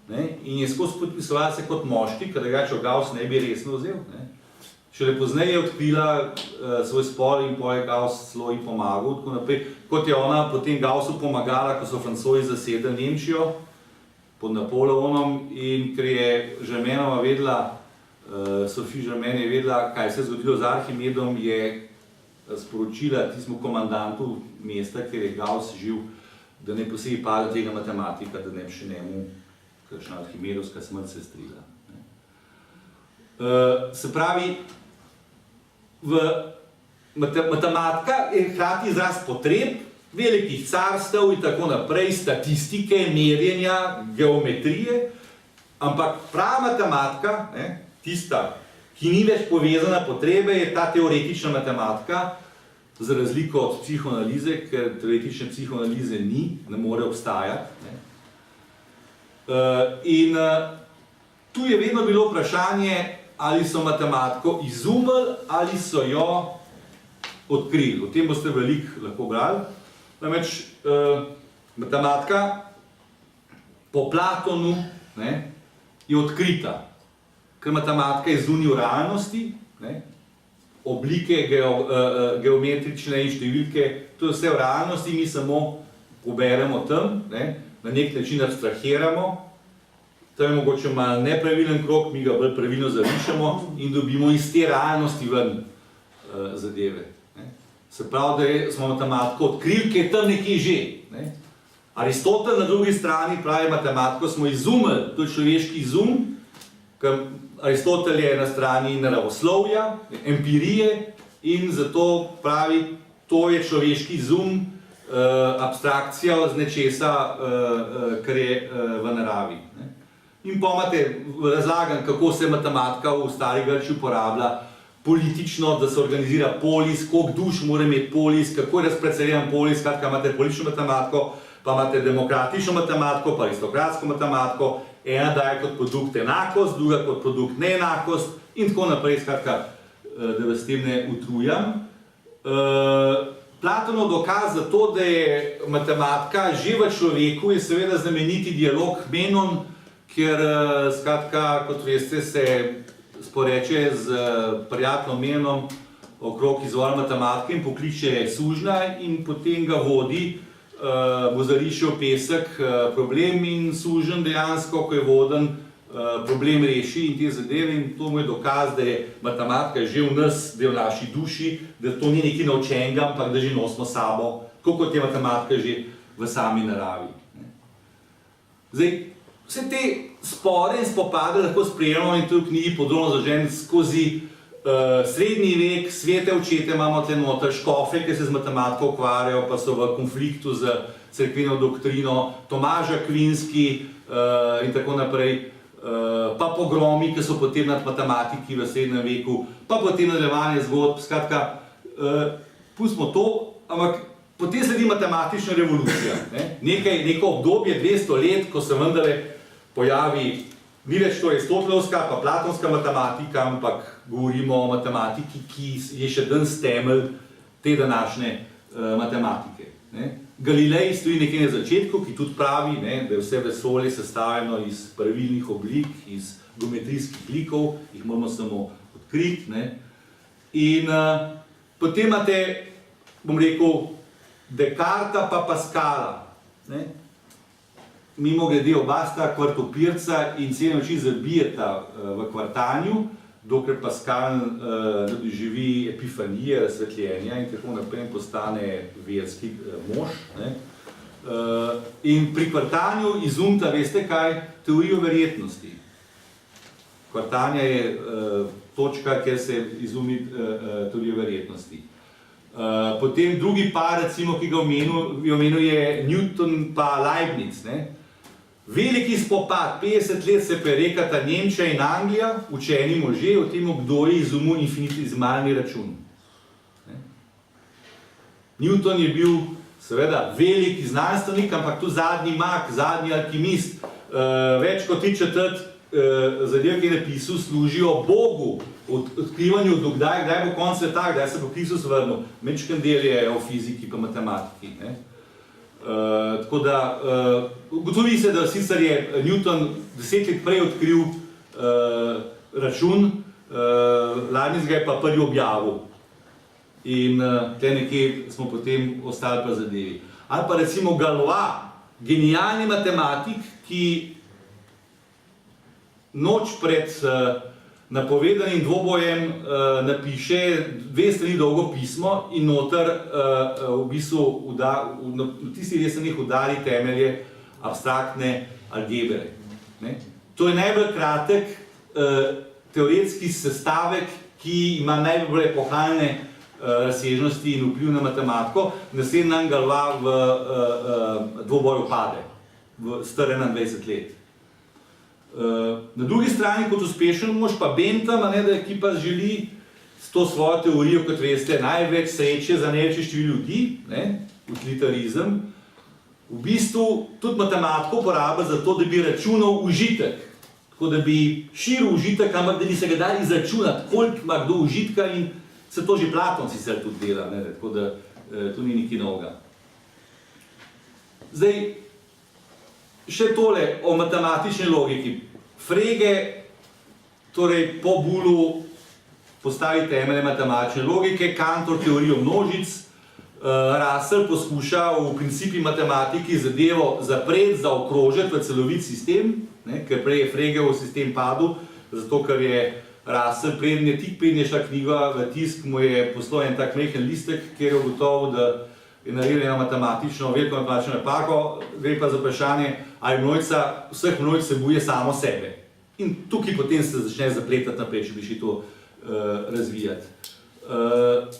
ne, in je skozi podpisovala se kot moški, ker drugače Gauss ne bi resno vzel. Ne. Šele pozneje je odkrila svoj spol in potem je Gauss celo ji pomagal, tako naprej. Kot je ona potem Gaussu pomagala, ko so Francozi zasedli Nemčijo pod Napoleonom, in ker je Žermenova vedela, Sophie Germain je vedela, kaj se je zgodilo z Arhimedom, je sporočila tistemu komandantu mesta, kjer je Gauss živ, da ne posebej pade tega matematika, da ne bi še njemu kakšna arhimedovska smrt se strila. Se pravi, matematika je hkrati izraz potreb, velikih carstev in tako naprej, statistike, merjenja, geometrije, ampak prava matematika, ne, tista, ki ni več povezana potrebe, je ta teoretična matematika, za razliko od psihoanalize, ker teoretične psihoanalize ni, ne more obstajati. Ne. In tu je vedno bilo vprašanje, ali so matematiko izumili, ali so jo odkrili. O tem boste veliko lahko brali. Namreč matematika po Platonu, ne, je odkrita. Ker matematika je zunaj v realnosti, ne, oblike geometrične in številke, to je vse v realnosti, mi samo poberemo tam, ne, na nek način abstrahiramo, tam je mogoče malo nepravilen krog, mi ga bolj pravilno zarišemo in dobimo iz te realnosti ven zadeve. Ne. Se pravi, da smo matematiko odkrili, ki je tam nekje že. Ne. Aristotel na drugi strani pravi, matematiko smo izumili, to je človeški izum, ker Aristotel je na strani naravoslovja, empirije, in zato pravi, to je človeški izum, abstrakcija z nečesa, kar je v naravi. In pa imate razlagan, kako se matematika v stari Grčiji uporablja politično, da se organizira polis, koliko duš mora imeti polis, kako je razparceliran polis, skratka imate politično matematiko, pa imate demokratično matematiko, pa aristokratsko matematiko, ena daje kot produkt enakost, druga kot produkt neenakost in tako naprej, skratka, da vas tem ne utrujam. Platonov dokaz za to, da je matematika že v človeku, je seveda znameniti dialog Menon, kjer, skratka, kot veste, se sporeče z prijateljem Menonom okrog izvora matematike in pokliče sužnja in potem ga vodi, bo zarišel pesek problem in sužen dejansko, ko je voden, problem reši in te zadeve, in to mu je dokaz, da je matematika že v nas, da je v naši duši, da to ni nekaj naučenega, ampak da že nosimo sabo, tako kot je matematika že v sami naravi. Zdaj, vse te spore in spopade lahko sprejemamo in to v knjigi podrobno zažen skozi srednji vek, svete očete imamo tle noter, škofe, ki se z matematiko ukvarjajo, pa so v konfliktu z cerkveno doktrino, Tomaž Akvinski in tako naprej, pa pogromi, ki so potem nad matematiki v srednjem veku, pa potem nadaljevanje zgodb, skratka, pustimo to, ampak potem sledi matematična revolucija, neko obdobje 200 let, ko se vendarle pojavi, ni več to aristotelovska pa platonska matematika, ampak govorimo o matematiki, ki je še danes temelj te današnje matematike. Galilej stoji nekje na začetku, ki tudi pravi, da je vse vesolje sestavljeno iz pravilnih oblik, iz geometrijskih likov, jih moramo samo odkriti. In potem imate, bom rekel, Descartesa pa Pascala. Mimogrede, oba sta kvartopirca in celo noči zabijeta v kvartanju, dokler Pascal doživi epifanije, razsvetljenja in tako naprej postane verski mož. In pri kvartanju izumta, veste kaj, teorijo verjetnosti. Kvartanja je točka, kjer se izumi teorijo verjetnosti. Potem drugi par, recimo, ki ga omenil, je Newton pa Leibniz. Veliki spopad, 50 let se prerekata Nemčija in Anglija, učeni možje, o tem, kdo je izumil infinitesimalni račun. Newton je bil seveda veliki znanstvenik, ampak tudi zadnji mag, zadnji alkimist. Več kot 3/4 zadev, ki je napisal, služijo Bogu, odkrivanju do kdaj bo konec sveta, kdaj se bo Kristus vrnil. Mečken del je o fiziki pa matematiki. Tako da, ugotovi se, da sicer je Newton 10 let prej odkril račun, Leibniz ga je pa prvi objavil. In tle nekje smo potem ostali pa zadevi. Ali pa recimo Galois, genialni matematik, ki noč pred napovedanim dvobojem napiše 2 strani dolgo pismo in noter v bistvu v tistih resnih udari temelje abstraktne algebre. To je najbolj kratek teoretski sestavek, ki ima najbolj epohalne razsežnosti in vpliv na matematiko. Naslednji dan Galois v dvoboju pade, star 21 let. Na drugi strani, kot uspešen mož, pa Bentham, da ekipa želi s to svojo teorijo, kot veste, največ sreče za največje število ljudi, utilitarizem, v bistvu tudi matematiko uporablja za to, da bi računal užitek, tako da bi širil užitek, ampak da bi se ga dali izračunati, koliko ima kdo užitka, in se to že Platon sicer tudi dela, tako da to ni nekaj novega. Zdaj, še tole o matematični logiki. Frege, torej po Boolu, postavi temelje matematične logike, Cantor teorijo množic, Russell poskuša v principi matematiki zadevo zapreti, zaokrožiti v celovit sistem, ker prej je Fregeov sistem padel, zato ker je Russell tik prednje šla knjiga v tisk, mu je poslal en tak majhen listek, kjer je ugotovil, da je naredil eno veliko matematično napako, gre pa za vprašanje, ali vseh množic vsebuje samo sebe. In tukaj potem se začne zapletati naprej, če bi še to razvijati.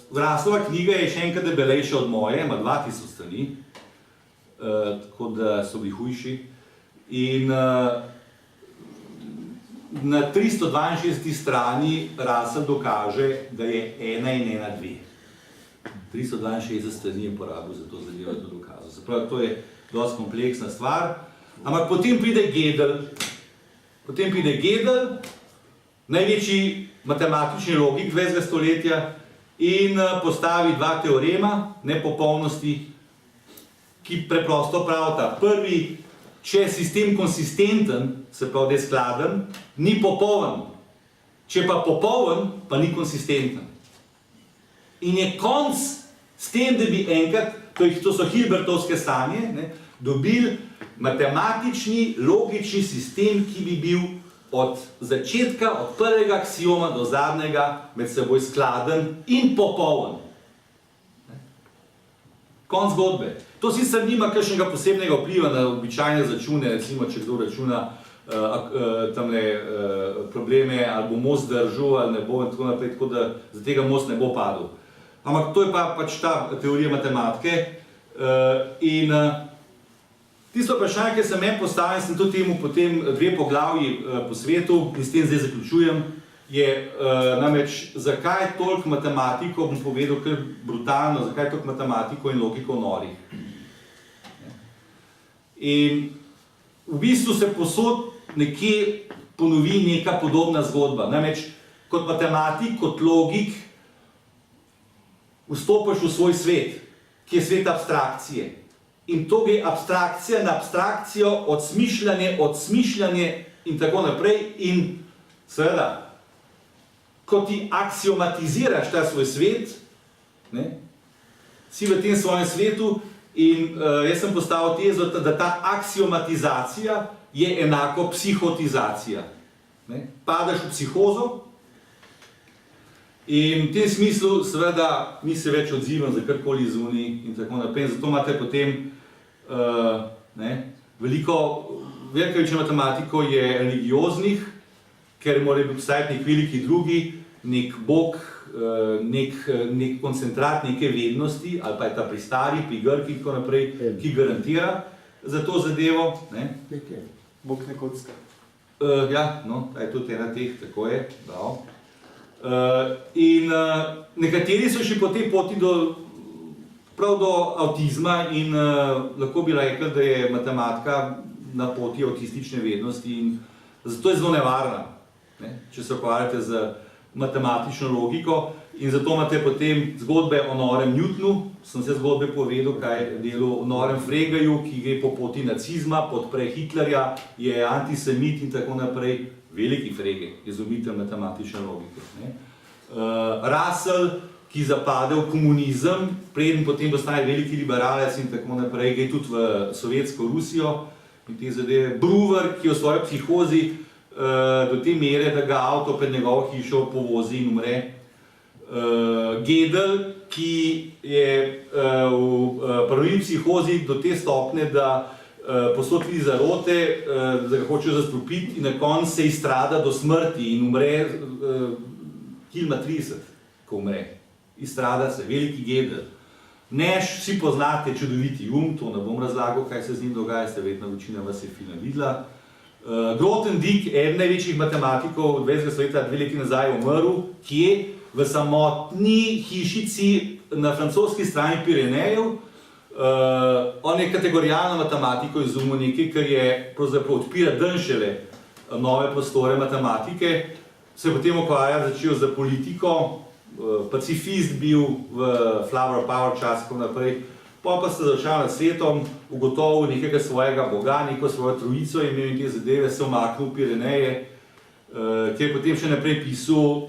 Russellova knjiga je še enkrat debelejša od moje, ima 2000 strani, tako da so bili hujši. In na 362 strani Russell dokaže, da je 1 in 1 2. 362 strani je porabil za to zadevo, to dokazal. Se pravi, to je dosti kompleksna stvar. Ampak potem pride Gödel, največji matematični logik 20. stoletja, in postavi 2 teorema nepopolnosti, ki preprosto pravita. Prvi, če je sistem konsistenten, se pravi, da je skladen, ni popoln. Če pa popoln, pa ni konsistenten. In je konc s tem, da bi enkrat, to so Hilbertovske sanje, dobili matematični, logični sistem, ki bi bil od začetka, od prvega aksioma do zadnjega med seboj skladen in popoln. Konc zgodbe. To sicer nima kakšnega posebnega vpliva na običajne račune, recimo, če kdo računa probleme, ali bo most držal, ali ne bo in tako naprej, tako da za tega most ne bo padel. Ampak to je pač ta teorija matematike in tisto vprašanje, ki sem meni postavil, sem tudi temu potem 2 poglavji posvetil in s tem zdaj zaključujem, je namreč, zakaj toliko matematikov, bom povedal kar brutalno, zakaj toliko matematiko in logiko norih. In v bistvu se posod nekje ponovi neka podobna zgodba. Namreč, kot matematik, kot logik, vstopiš v svoj svet, ki je svet abstrakcije. In to je abstrakcija na abstrakcijo, odsmišljanje in tako naprej. In seveda, ko ti aksiomatiziraš ta svoj svet, ne, si v tem svojem svetu in jaz sem postavil tezo, da ta aksiomatizacija je enako psihotizacija. Ne. Padeš v psihozo in v tem smislu seveda ni se več odzivam za karkoli zunaj in tako naprej. Zato imate potem velika večina matematikov je religioznih, ker mora obstajati nek veliki drugi, nek bog, nek koncentrat neke vednosti, ali pa je ta pri starih, pri Grkih in tako naprej, ki garantira za to zadevo. Ne? Bog ne kocka. Ja, no, je tudi ena teh, tako je, bravo. In nekateri so še po tej poti prav do avtizma in lahko bi rekli, da je matematika na poti avtistične vednosti in zato je zelo nevarna, ne, če se ukvarjate z matematično logiko in zato imate potem zgodbe o norem Newtonu, sem se zgodbe povedal, kaj je delal o norem Fregaju, ki gre po poti nacizma, podpre Hitlerja, je antisemit in tako naprej, veliki Frege, izumitelj matematične logike. Ne. Russell, ki zapade v komunizem, preden potem postane veliki liberalec in tako naprej, gre tudi v sovjetsko Rusijo in te zadeve. Brewer, ki je v svoji psihozi do te mere, da ga avto pred njegovo hišo povozi in umre. Gödel, ki je v paranoidni psihozi do te stopnje, da posod vidi zarote, da ga hoče zastrupiti in na koncu se izstrada do smrti in umre, kilma 30, ko umre. Izstrada se, veliki Gödel. Nash, vsi poznate čudoviti to ne bom razlagal, kaj se z njim dogaja, ste vedno večina vas je filma videla. Grothendieck, eden največjih matematikov 20. stoletja, 2 leti nazaj umrl, kje? V samotni hišici na francoski strani Pirenejev. On je kategorijalno matematiko izumil nekaj, kar je pravzaprav odpira danšele nove prostore matematike, se je potem ukvarjal, začel za politiko, pacifist bil v Flower Power čas, tako naprej. Pa se začal nad svetom, ugotovil nekega svojega boga, neko svojo trojico, imel in te zadeve, se omaknil v Pireneje, ki je potem še naprej pisal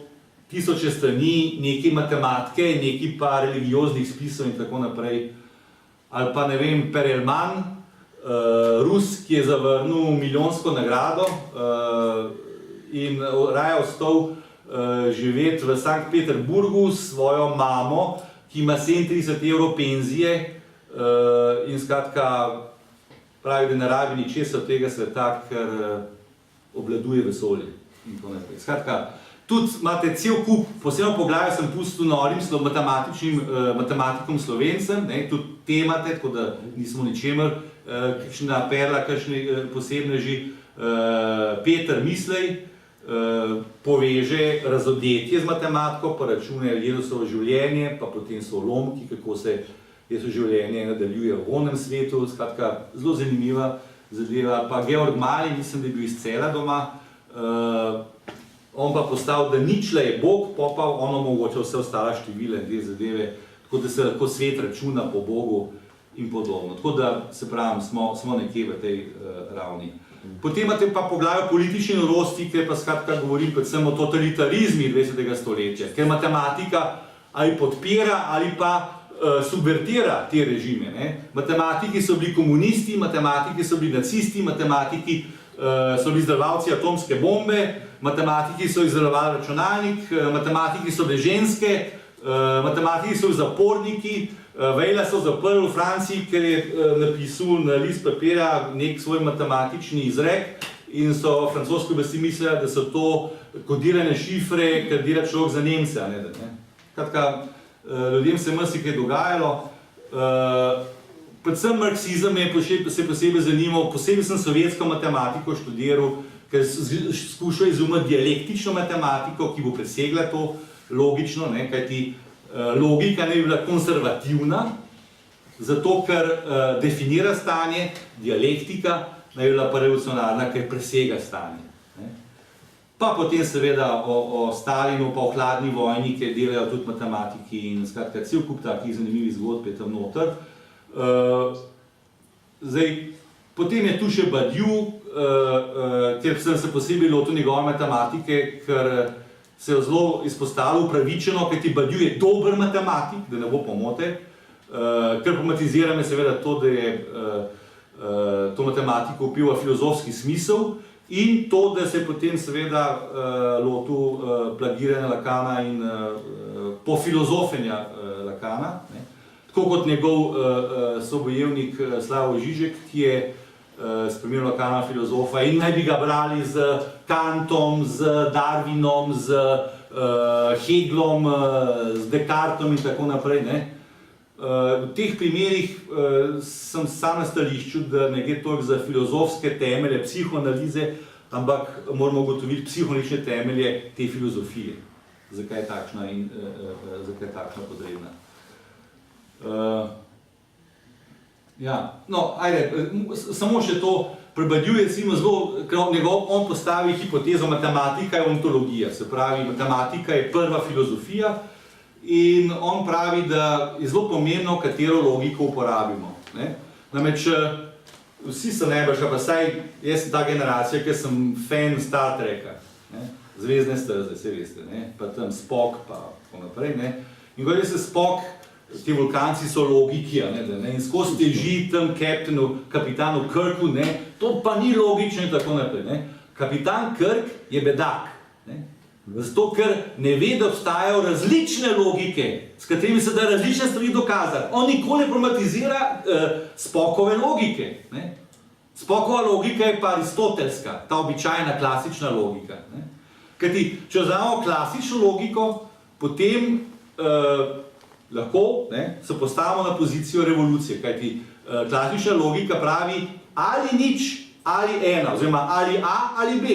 1000 strani, nekaj matematike, nekaj pa religioznih spisov in tako naprej. Ali pa, ne vem, Perelman, Rus, ki je zavrnil milijonsko nagrado in raje ostal živeti v Sankt Peterburgu s svojo mamo, ki ima 37 evrov penzije in skratka pravi, da ne rabi ničesar od tega sveta, ker obvladuje vesolje in tako naprej. Skratka, tudi imate cel kup, posebno poglavje sem pustil norim matematikom Slovencem, ne, tudi te imate, tako da nismo ničemer, kakšna perla, kakšni posebneži. Peter Mislej poveže razodetje z matematiko, pa račune Jezusovo življenje, pa potem so lomki, kako se Jezusovo življenje nadaljuje v onem svetu, skratka, zelo zanimiva zadeva. Pa Georg Mali, mislim, da je bil iz Cela doma, on pa postavil, da ničla je Bog, pa on omogoča vse ostale števile in te zadeve, tako da se lahko svet računa po Bogu in podobno. Tako da, se pravim, smo nekje v tej ravni. Potem imate pa poglavje o politični norosti, kjer pa skratka govorim predvsem o totalitarizmi 20. stoletja, ker matematika ali podpira ali pa subvertira te režime. Ne? Matematiki so bili komunisti, matematiki so bili nacisti, matematiki so bili izdelovalci atomske bombe, matematiki so izdelovali računalnik, matematiki so bile ženske, matematiki so bili zaporniki, Vejla so zaprli v Franciji, ker je napisal na list papirja nek svoj matematični izrek in so francoske oblasti mislili, da so to kodirane šifre, ker dela človek za Nemce. Kratka, ljudem se marsikaj dogajalo. Predvsem marksizem se posebej zanimal, posebej sem sovjetsko matematiko študiral, ker skušal izumeti dialektično matematiko, ki bo presegla to logično, kajti logika ne bi bila konservativna, zato ker definira stanje, dialektika ne bi bila pa revolucionarna, ker presega stanje. Pa potem seveda o Stalinu, pa o hladni vojni, ki delajo tudi matematiki in skratka cel kup takih zanimivih zgodb je tam noter. Zdaj, potem je tu še Badiou, kjer sem se posebej lotil njegove matematike, ker se je zelo izpostavil upravičeno, kajti Badiou je dober matematik, da ne bo pomote, ker problematizira me seveda to, da je to matematiko vpiva filozofski smisel in to, da se je potem seveda lotil plagiranja Lacana in pofilozofenja Lacana, tako kot njegov sobojevnik Slavoj Žižek, ki je spremenil Lacana filozofa in naj bi ga brali z Kantom, z Darwinom, z Hegelom, z Descartom in tako naprej. V teh primerih sem sam na stališču, da ne gre toliko za filozofske temelje, psihoanalize, ampak moramo ugotoviti psihoanalitične temelje te filozofije, zakaj je takšna potrebna. No, ajde, samo še to, pri Badiouju recimo zelo, on postavi hipotezo matematika je ontologija, se pravi, matematika je prva filozofija in on pravi, da je zelo pomembno, katero logiko uporabimo. Namreč, vsi so najbrž, pa saj jaz sem ta generacija, ker sem fan Star Treka, Zvezdne steze, se veste, pa tam Spock, pa tako naprej. In ko se Spock, ti vulkanci so logiki, in skozi teži tam kapitanu Kirku, to pa ni logično in tako naprej. Kapitan Kirk je bedak, zato ker ne ve, da obstajajo različne logike, s katerimi se da različne stvari dokazati. On nikoli ne problematizira Spockove logike. Spockova logika je pa aristotelska, ta običajna klasična logika. Kajti, če vzamemo klasično logiko, potem lahko se postavimo na pozicijo revolucije, kajti klasična logika pravi ali nič, ali ena, oziroma ali A ali B.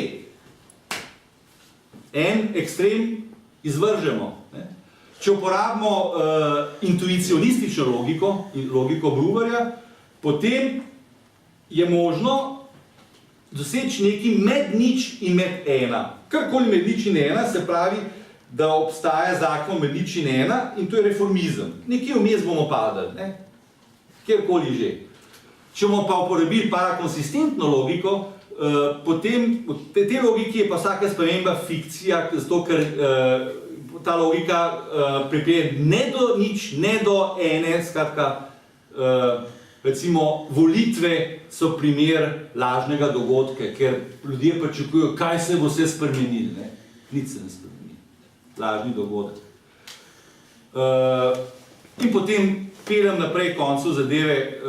En ekstrem izvržemo. Če uporabimo intuicionistično logiko Brouwerja, potem je možno doseči nekaj med nič in med ena. Karkoli med nič in ena se pravi, da obstaja zakon med nič in ena in to je reformizem. Nekje vmes bomo padali, kjerkoli že. Če bomo pa uporabili parakonsistentno logiko, potem te logiki je pa vsaka sprememba fikcija, zato ker ta logika pripelje ne do nič, ne do ene, skratka, recimo volitve so primer lažnega dogodka, ker ljudje pričakujejo, kaj se bo vse spremenilo, nič se ne spremeni, lažni dogodek. In potem peljem naprej koncu zadeve,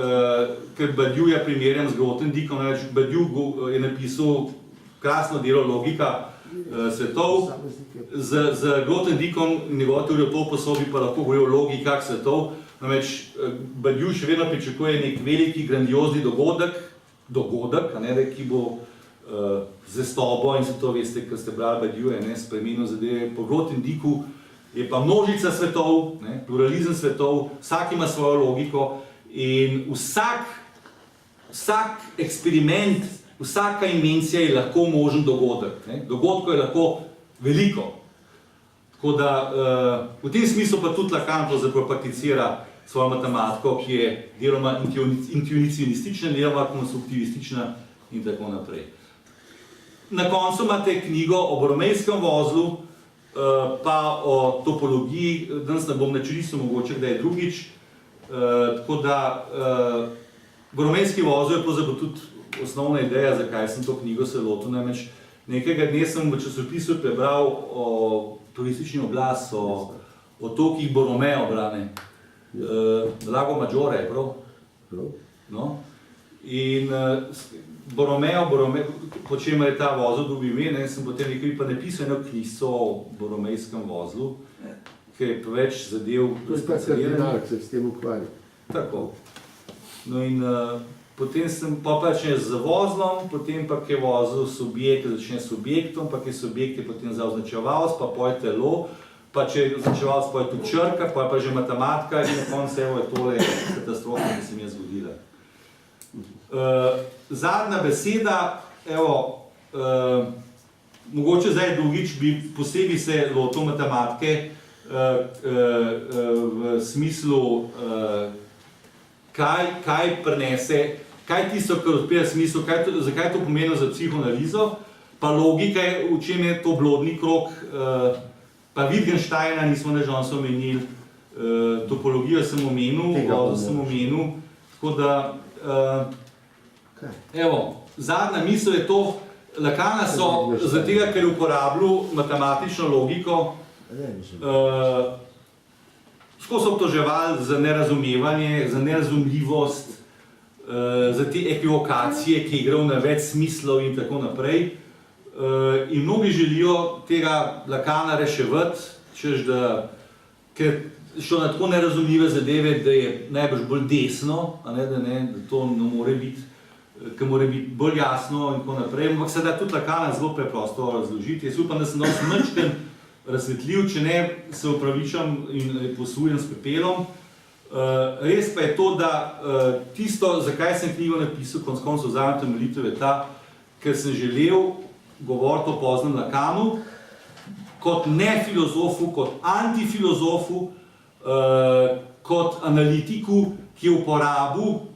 ker Badiouja primerjam z Grothendiekom. Badiou je napisal krasno delo Logika svetov. Z Grothendiekom in njegovo teorijo toposov bi pa lahko govoril o logikah svetov. Namreč Badiou še vedno pričakuje nek veliki, grandiozni dogodek, ki bo zvestobo, in se to veste, ker ste brali Badiouja, spremenil zadeve. Po Grothendieku je pa množica svetov, pluralizem svetov, vsak ima svojo logiko in vsak eksperiment, vsaka invencija je lahko možen dogodek. Dogodkov je lahko veliko. Tako da v tem smislu pa tudi Lacan prakticira svojo matematiko, ki je deloma intuicionistična, deloma konstruktivistična in tako naprej. Na koncu imate knjigo o boromejskem vozlu, pa o topologiji, danes ne bom načelistil, mogoče kdaj drugič. Tako da boromejski vozel je pravzaprav tudi osnovna ideja, zakaj sem to knjigo se lotil. Namreč nekega dne sem v časopisu prebral o turistični oglas, o otokih Boromeo, Lago Maggiore, prav? No. In Boromeo, po čemer je ta vozil dobil ime, ne, sem potem rekel, pa napisal eno knjigo o boromejskem vozlu, ker je preveč zadev. To je pa kardinal, ki se s tem ukvarja. Tako. No in potem sem pa začel z vozlom, potem pa je vozil subjekt, začne s subjektom, pa je subjekt je potem za označevalc, pa poje telo, pa če je označevalc, pa je tu črka, pa je pa že matematika in na koncu je tole katastrofa, ki se mi je zgodila. Zadnja beseda, evo, mogoče zdaj drugič bi posebej se lotil matematike v smislu, kaj prinese, kaj tisto, kar odpira smisel, zakaj to pomeni za psihoanalizo, pa logika je, v čem je to blodni krog, pa Wittgensteina nismo nežal omenili, topologijo sem omenil, vodo sem omenil, tako da, evo, zadnja misel je to, Lacana so, zaradi tega, ker je uporabljal matematično logiko, skozi obtoževali za nerazumevanje, za nerazumljivost, za te ekvivokacije, ki igrajo na več smislov in tako naprej. In mnogi želijo tega Lacana reševati, češ da, ker šlo na tako nerazumljive zadeve, da je najbrž bolj desno, da to ne more biti, ki mora biti bolj jasno in tako naprej. Ampak se da tudi Lacana zelo preprosto razložiti. Jaz upam, da sem danes mančken razsvetljiv, če ne se upravičam in posujem s pepelom. Res pa je to, da tisto, zakaj sem knjigo napisal, konec koncev zadnja temeljitev je ta, ker sem želel govoriti o poznem Lacanu kot ne filozofu, kot antifilozofu, kot analitiku, ki je uporabil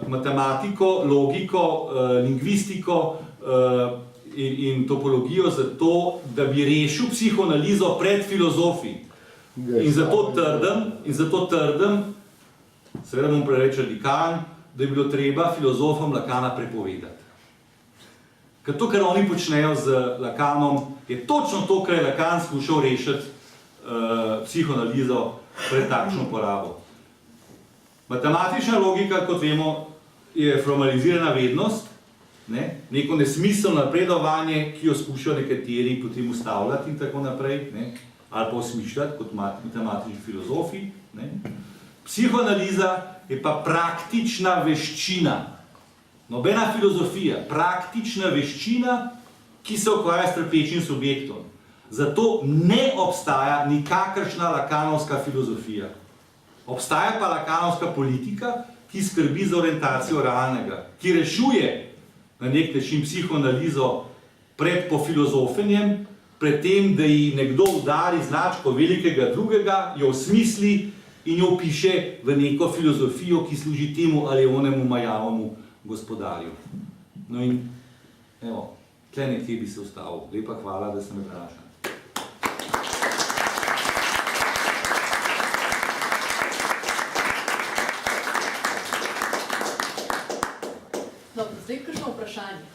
matematiko, logiko, lingvistiko in topologijo za to, da bi rešil psihoanalizo pred filozofi. In zato trdim, seveda bom preveč radikalen, da je bilo treba filozofom Lacana prepovedati. Ker to, kar oni počnejo z Lacanom, je točno to, kar je Lacan skušal rešiti psihoanalizo pred takšno porabo. Matematična logika, kot vemo, je formalizirana vednost, neko nesmiselno napredovanje, ki jo skušajo nekateri potem ustavljati in tako naprej, ali pa osmišljati kot matematični filozofi. Psihoanaliza je pa praktična veščina, nobena filozofija, praktična veščina, ki se ukvarja s trpečim subjektom. Zato ne obstaja nikakršna lacanovska filozofija. Obstaja pa lacanovska politika, ki skrbi za orientacijo realnega, ki rešuje na nek način psihoanalizo pred pofilozofenjem, pred tem, da ji nekdo udari značko velikega drugega, jo osmisli in jo vpiše v neko filozofijo, ki služi temu ali onemu majavemu gospodarju. No in, evo, tle nekje bi se ustavil. Lepa hvala, da ste me vprašali. Dobro, zdaj kakšno vprašanje?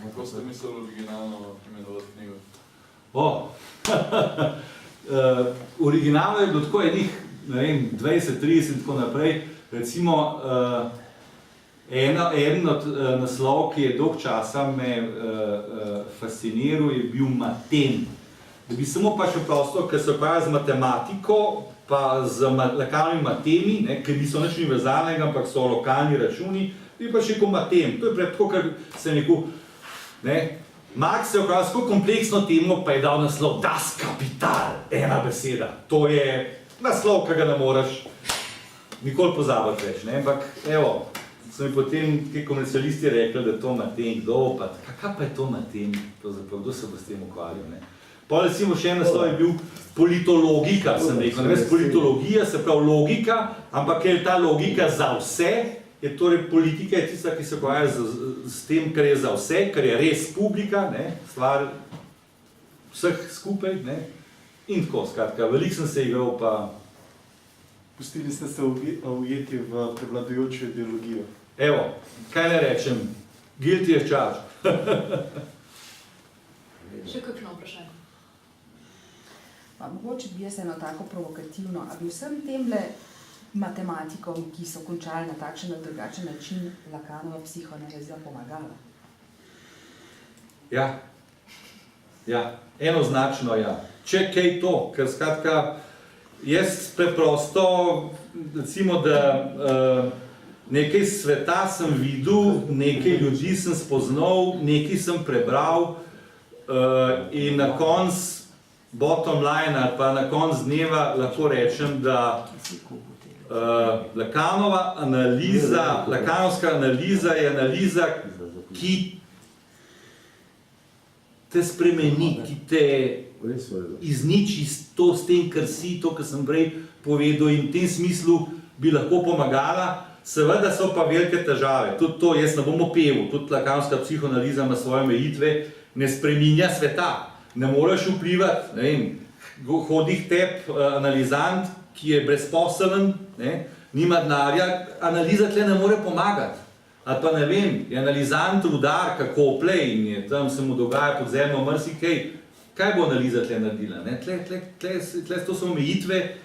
Kako ste mislili originalno imenovati knjigo? Originalno je bilo tako enih, ne vem, 20, 30 in tako naprej. Recimo, eden od naslovov, ki je dolg časa me fasciniral, je bil Matem. Da bi samo pa še prosto, ker se ukvarja z matematiko, pa z lokalnimi matemi, ker niso nič univerzalnega, ampak so lokalni računi, bi pa še kot Matem. To je tako, kar sem rekel, Marx se je ukvarjal s tako kompleksno temo, pa je dal naslov Das Kapital, ena beseda. To je naslov, ki ga ne moreš nikoli pozabiti več, ampak evo, so mi potem ti komercialisti rekli, da je to Matem, kdo pa, kaj pa je to Matem, pravzaprav, kdo se bo s tem ukvarjal, Pa recimo še en naslov je bil politologika, sem rekel, politologija se pravi logika, ampak ker je ta logika za vse, je torej politika je tista, ki se ukvarja s tem, kar je za vse, kar je res publika, stvar vseh skupaj, in tako, skratka, veliko sem se igral, pa... Pustili ste se ujeti v prevladujočo ideologijo. Evo, kaj ne rečem, guilty as charged. Še kakšno vprašanje? Pa mogoče bi jaz eno tako provokativno, a bi vsem temle matematikom, ki so končali na takšen ali drugačen način, Lacanova psihoanaliza pomagala? Ja, enoznačno ja. Če kaj to, ker skratka, jaz preprosto, recimo, da nekaj sveta sem videl, nekaj ljudi sem spoznal, nekaj sem prebral in na koncu bottom line ali pa na koncu dneva lahko rečem, da Lacanovska analiza je analiza, ki te spremeni, ki te izniči to s tem, kar si, to, kar sem prej povedal in v tem smislu bi lahko pomagala. Seveda so pa velike težave, tudi to, jaz ne bom opevil, tudi Lacanovska psihoanaliza ima svoje omejitve, ne spreminja sveta. Ne moreš vplivati, ne vem, hodih tep analizant, ki je brezposeln, nima denarja, analiza tle ne more pomagati. Ali pa ne vem, je analizant rudar, kako plej in je, tam se mu dogaja pod zemljo marsikaj, kaj bo analiza tle naredila? Tle to so omejitve,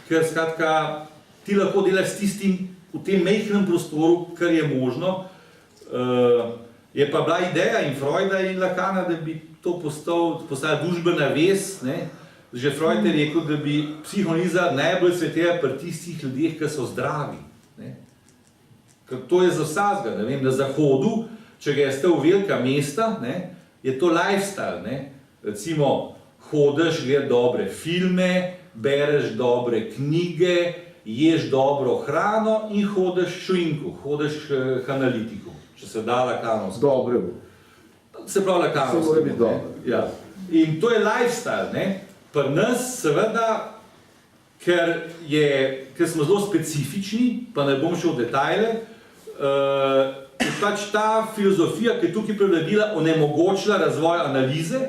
ker skratka, ti lahko delaš s tistim v tem majhnem prostoru, kar je možno. Je pa bila ideja in Freuda in Lacana, da bi to postala družbena vez. Že Freud je rekel, da bi psihoanaliza najbolj cvetela pri tistih ljudeh, ki so zdravi. Ker to je za vsakega, ne vem, na zahodu, če greste v velika mesta, je to lifestyle. Recimo, hodiš, gledaš dobre filme, bereš dobre knjige, ješ dobro hrano in hodiš švinku, hodiš k analitiku, če se da Lacanovsko. Dobremu. Se pravi Lacanovsko. Ja. In to je lifestyle, Pri nas seveda, ker smo zelo specifični, pa ne bom šel v detajle, je pač ta filozofija, ki je tukaj prevladila, onemogočila razvoj analize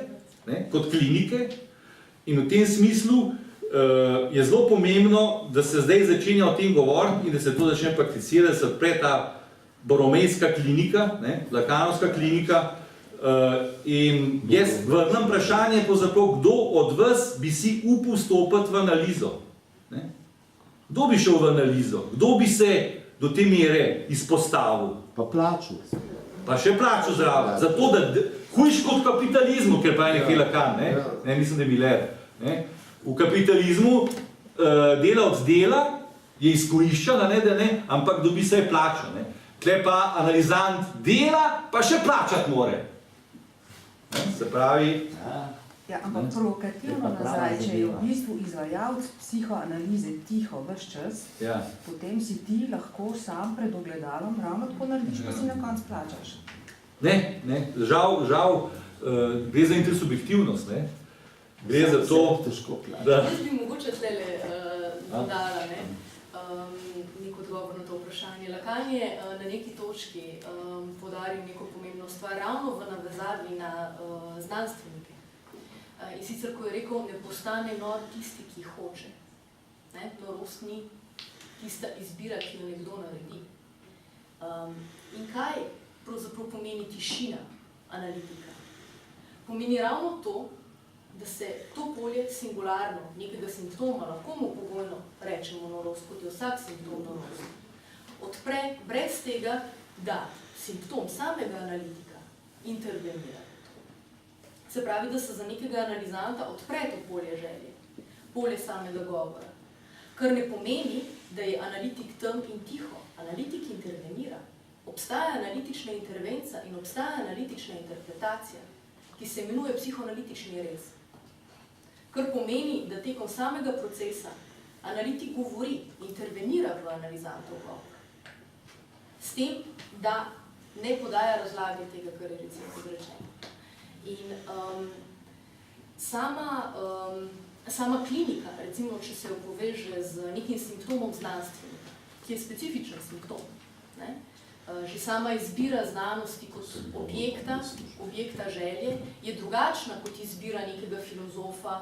kot klinike in v tem smislu je zelo pomembno, da se zdaj začenja o tem govoriti in da se to začne prakticirati, da se odpre ta boromejska klinika, Lacanovska klinika. In jaz vrnem vprašanje, kdo od vas bi si upal stopiti v analizo? Kdo bi šel v analizo? Kdo bi se do te mere izpostavil? Pa plačal. Pa še plačal zraven. Zato, da hujš kot kapitalizmu, ker pa je nekaj Lacan, mislim, da je Miller. V kapitalizmu delavec dela, je izkoriščan, ampak dobi se plačo. Tle pa analizant dela, pa še plačati more. Se pravi... Ja, ampak provokativno nazaj, če je v bistvu izvajalec psihoanalize tiho ves čas, potem si ti lahko sam pred ogledalom ravno tako narediš, pa si na koncu plačaš. Ne, žal, gre za intersubjektivnost, gre za to, da... Jaz bi mogoče tlele dodala nek odgovor na to vprašanje. Lacan je na neki točki poudaril neko pomembno stvar, ravno v navezavi na znanstvenike. In sicer, ko je rekel, ne postane nor tisti, ki hoče. Norost ni tista izbira, ki jo nekdo naredi. In kaj pravzaprav pomeni tišina analitika? Pomeni ravno to, da se to polje singularno, nekega simptoma, lahko mu pogojno rečemo norost, kot je vsak simptom norost, odpre brez tega, da simptom samega analitika intervenira. Se pravi, da se za nekega analizanta odpre to polje želje, polje samega govora, kar ne pomeni, da je analitik tam in tiho. Analitik intervenira. Obstaja analitična intervencija in obstaja analitična interpretacija, ki se imenuje psihoanalitični rez. Kar pomeni, da tekom samega procesa analitik govori, intervenira v analizantov govor. S tem, da ne podaja razlage tega, kar je recimo izrečeno. In sama klinika, recimo, če se jo poveže z nekim simptomom znanstvenika, ki je specifičen simptom, že sama izbira znanosti kot objekta želje, je drugačna kot izbira nekega filozofa,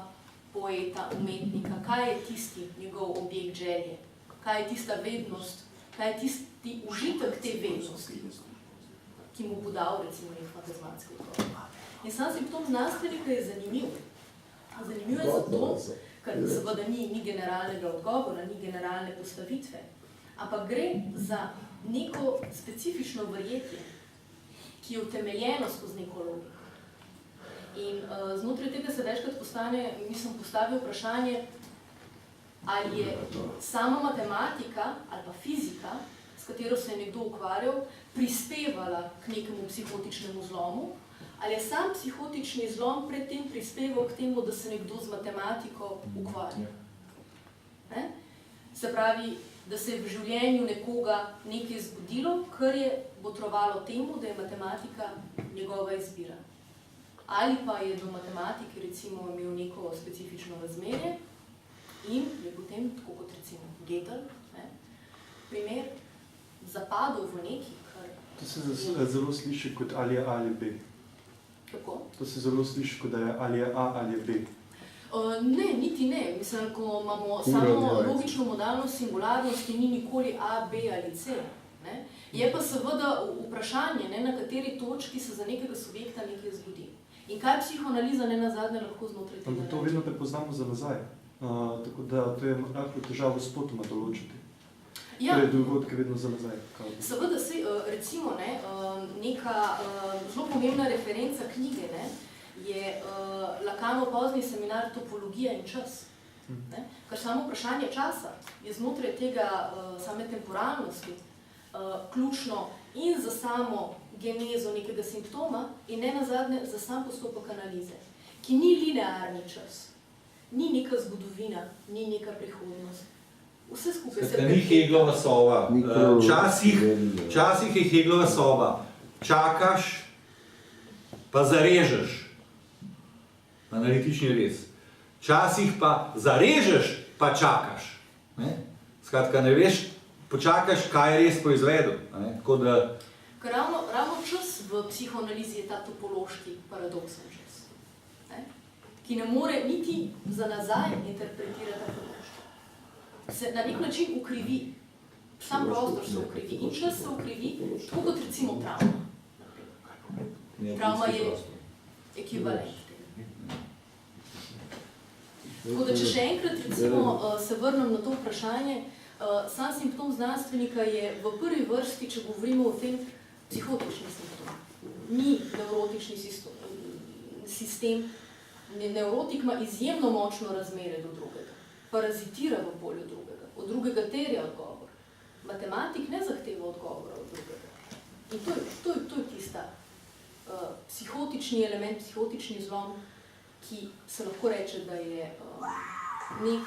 poeta, umetnika. Kaj je tisti njegov objekt želje? Kaj je tista vednost? Kaj je tisti užitek te vednosti, ki mu bo dal, recimo, nek fantazmatski odgovor? In sam simptom znanstvenika je zanimiv. Zanimiv je zato, ker seveda ni generalnega odgovora, ni generalne postavitve, ampak gre za neko specifično verjetje, ki je utemeljeno skozi neko logiko. In znotraj tega se večkrat postavi vprašanje, ali je sama matematika ali pa fizika, s katero se je nekdo ukvarjal, prispevala k nekemu psihotičnemu zlomu, ali je sam psihotični zlom predtem prispeval k temu, da se nekdo z matematiko ukvarja. Se pravi, da se je v življenju nekoga nekaj zgodilo, kar je botrovalo temu, da je matematika njegova izbira. Ali pa je do matematike recimo imel neko specifično razmerje in je potem, tako kot recimo Gödel, primer, zapadel v neki, kar... To se zelo sliši kot ali je A ali B. Kako? To se zelo sliši kot da je ali je A ali je B. Ne, niti ne. Mislim, ko imamo samo logično modalnost singularnosti, ni nikoli A, B ali C. Ne? Je pa seveda vprašanje, ne, na kateri točki se za nekega subjekta nekaj zgodi. In kaj psihoanaliza ne nazadnje lahko znotraj tega Ampak to vedno prepoznamo za nazaj. Tako da to je lahko težavo spotoma določiti. Ja. To je dogodke vedno za nazaj. Seveda se, recimo, neka zelo pomembna referenca knjige, je Lacanov pozni seminar Topologija in čas. Ker samo vprašanje časa je znotraj tega same temporalnosti ključno in za samo genezo nekega simptoma in ne nazadnje za sam postopek analize, ki ni linearni čas, ni neka zgodovina, ni neka prihodnost. Vse skupaj se ni Heglova soba. Včasih je Heglova soba. Čakaš, pa zarežeš. Analitični res. Včasih pa zarežeš, pa čakaš. Skratka, ne veš, počakaš, kaj je res proizvedel. Ker ravno čas v psihoanalizi je ta topološki paradoksen čas, ki ne more niti za nazaj interpretirati topološki. Se na nek način ukrivi, sam prostor se ukrivi in čas se ukrivi, tako kot recimo travma. Travma je ekvivalent. Tako da, če še enkrat recimo se vrnem na to vprašanje, sam simptom znanstvenika je v prvi vrsti, če govorimo o tem, psihotični simptom. Ni nevrotični sistem. Nevrotik ima izjemno močno razmerje do drugega. Parazitira v polju drugega. Od drugega terja odgovor. Matematik ne zahteva odgovora od drugega. In to je tista psihotični element, psihotični zlom, ki se lahko reče, da je nek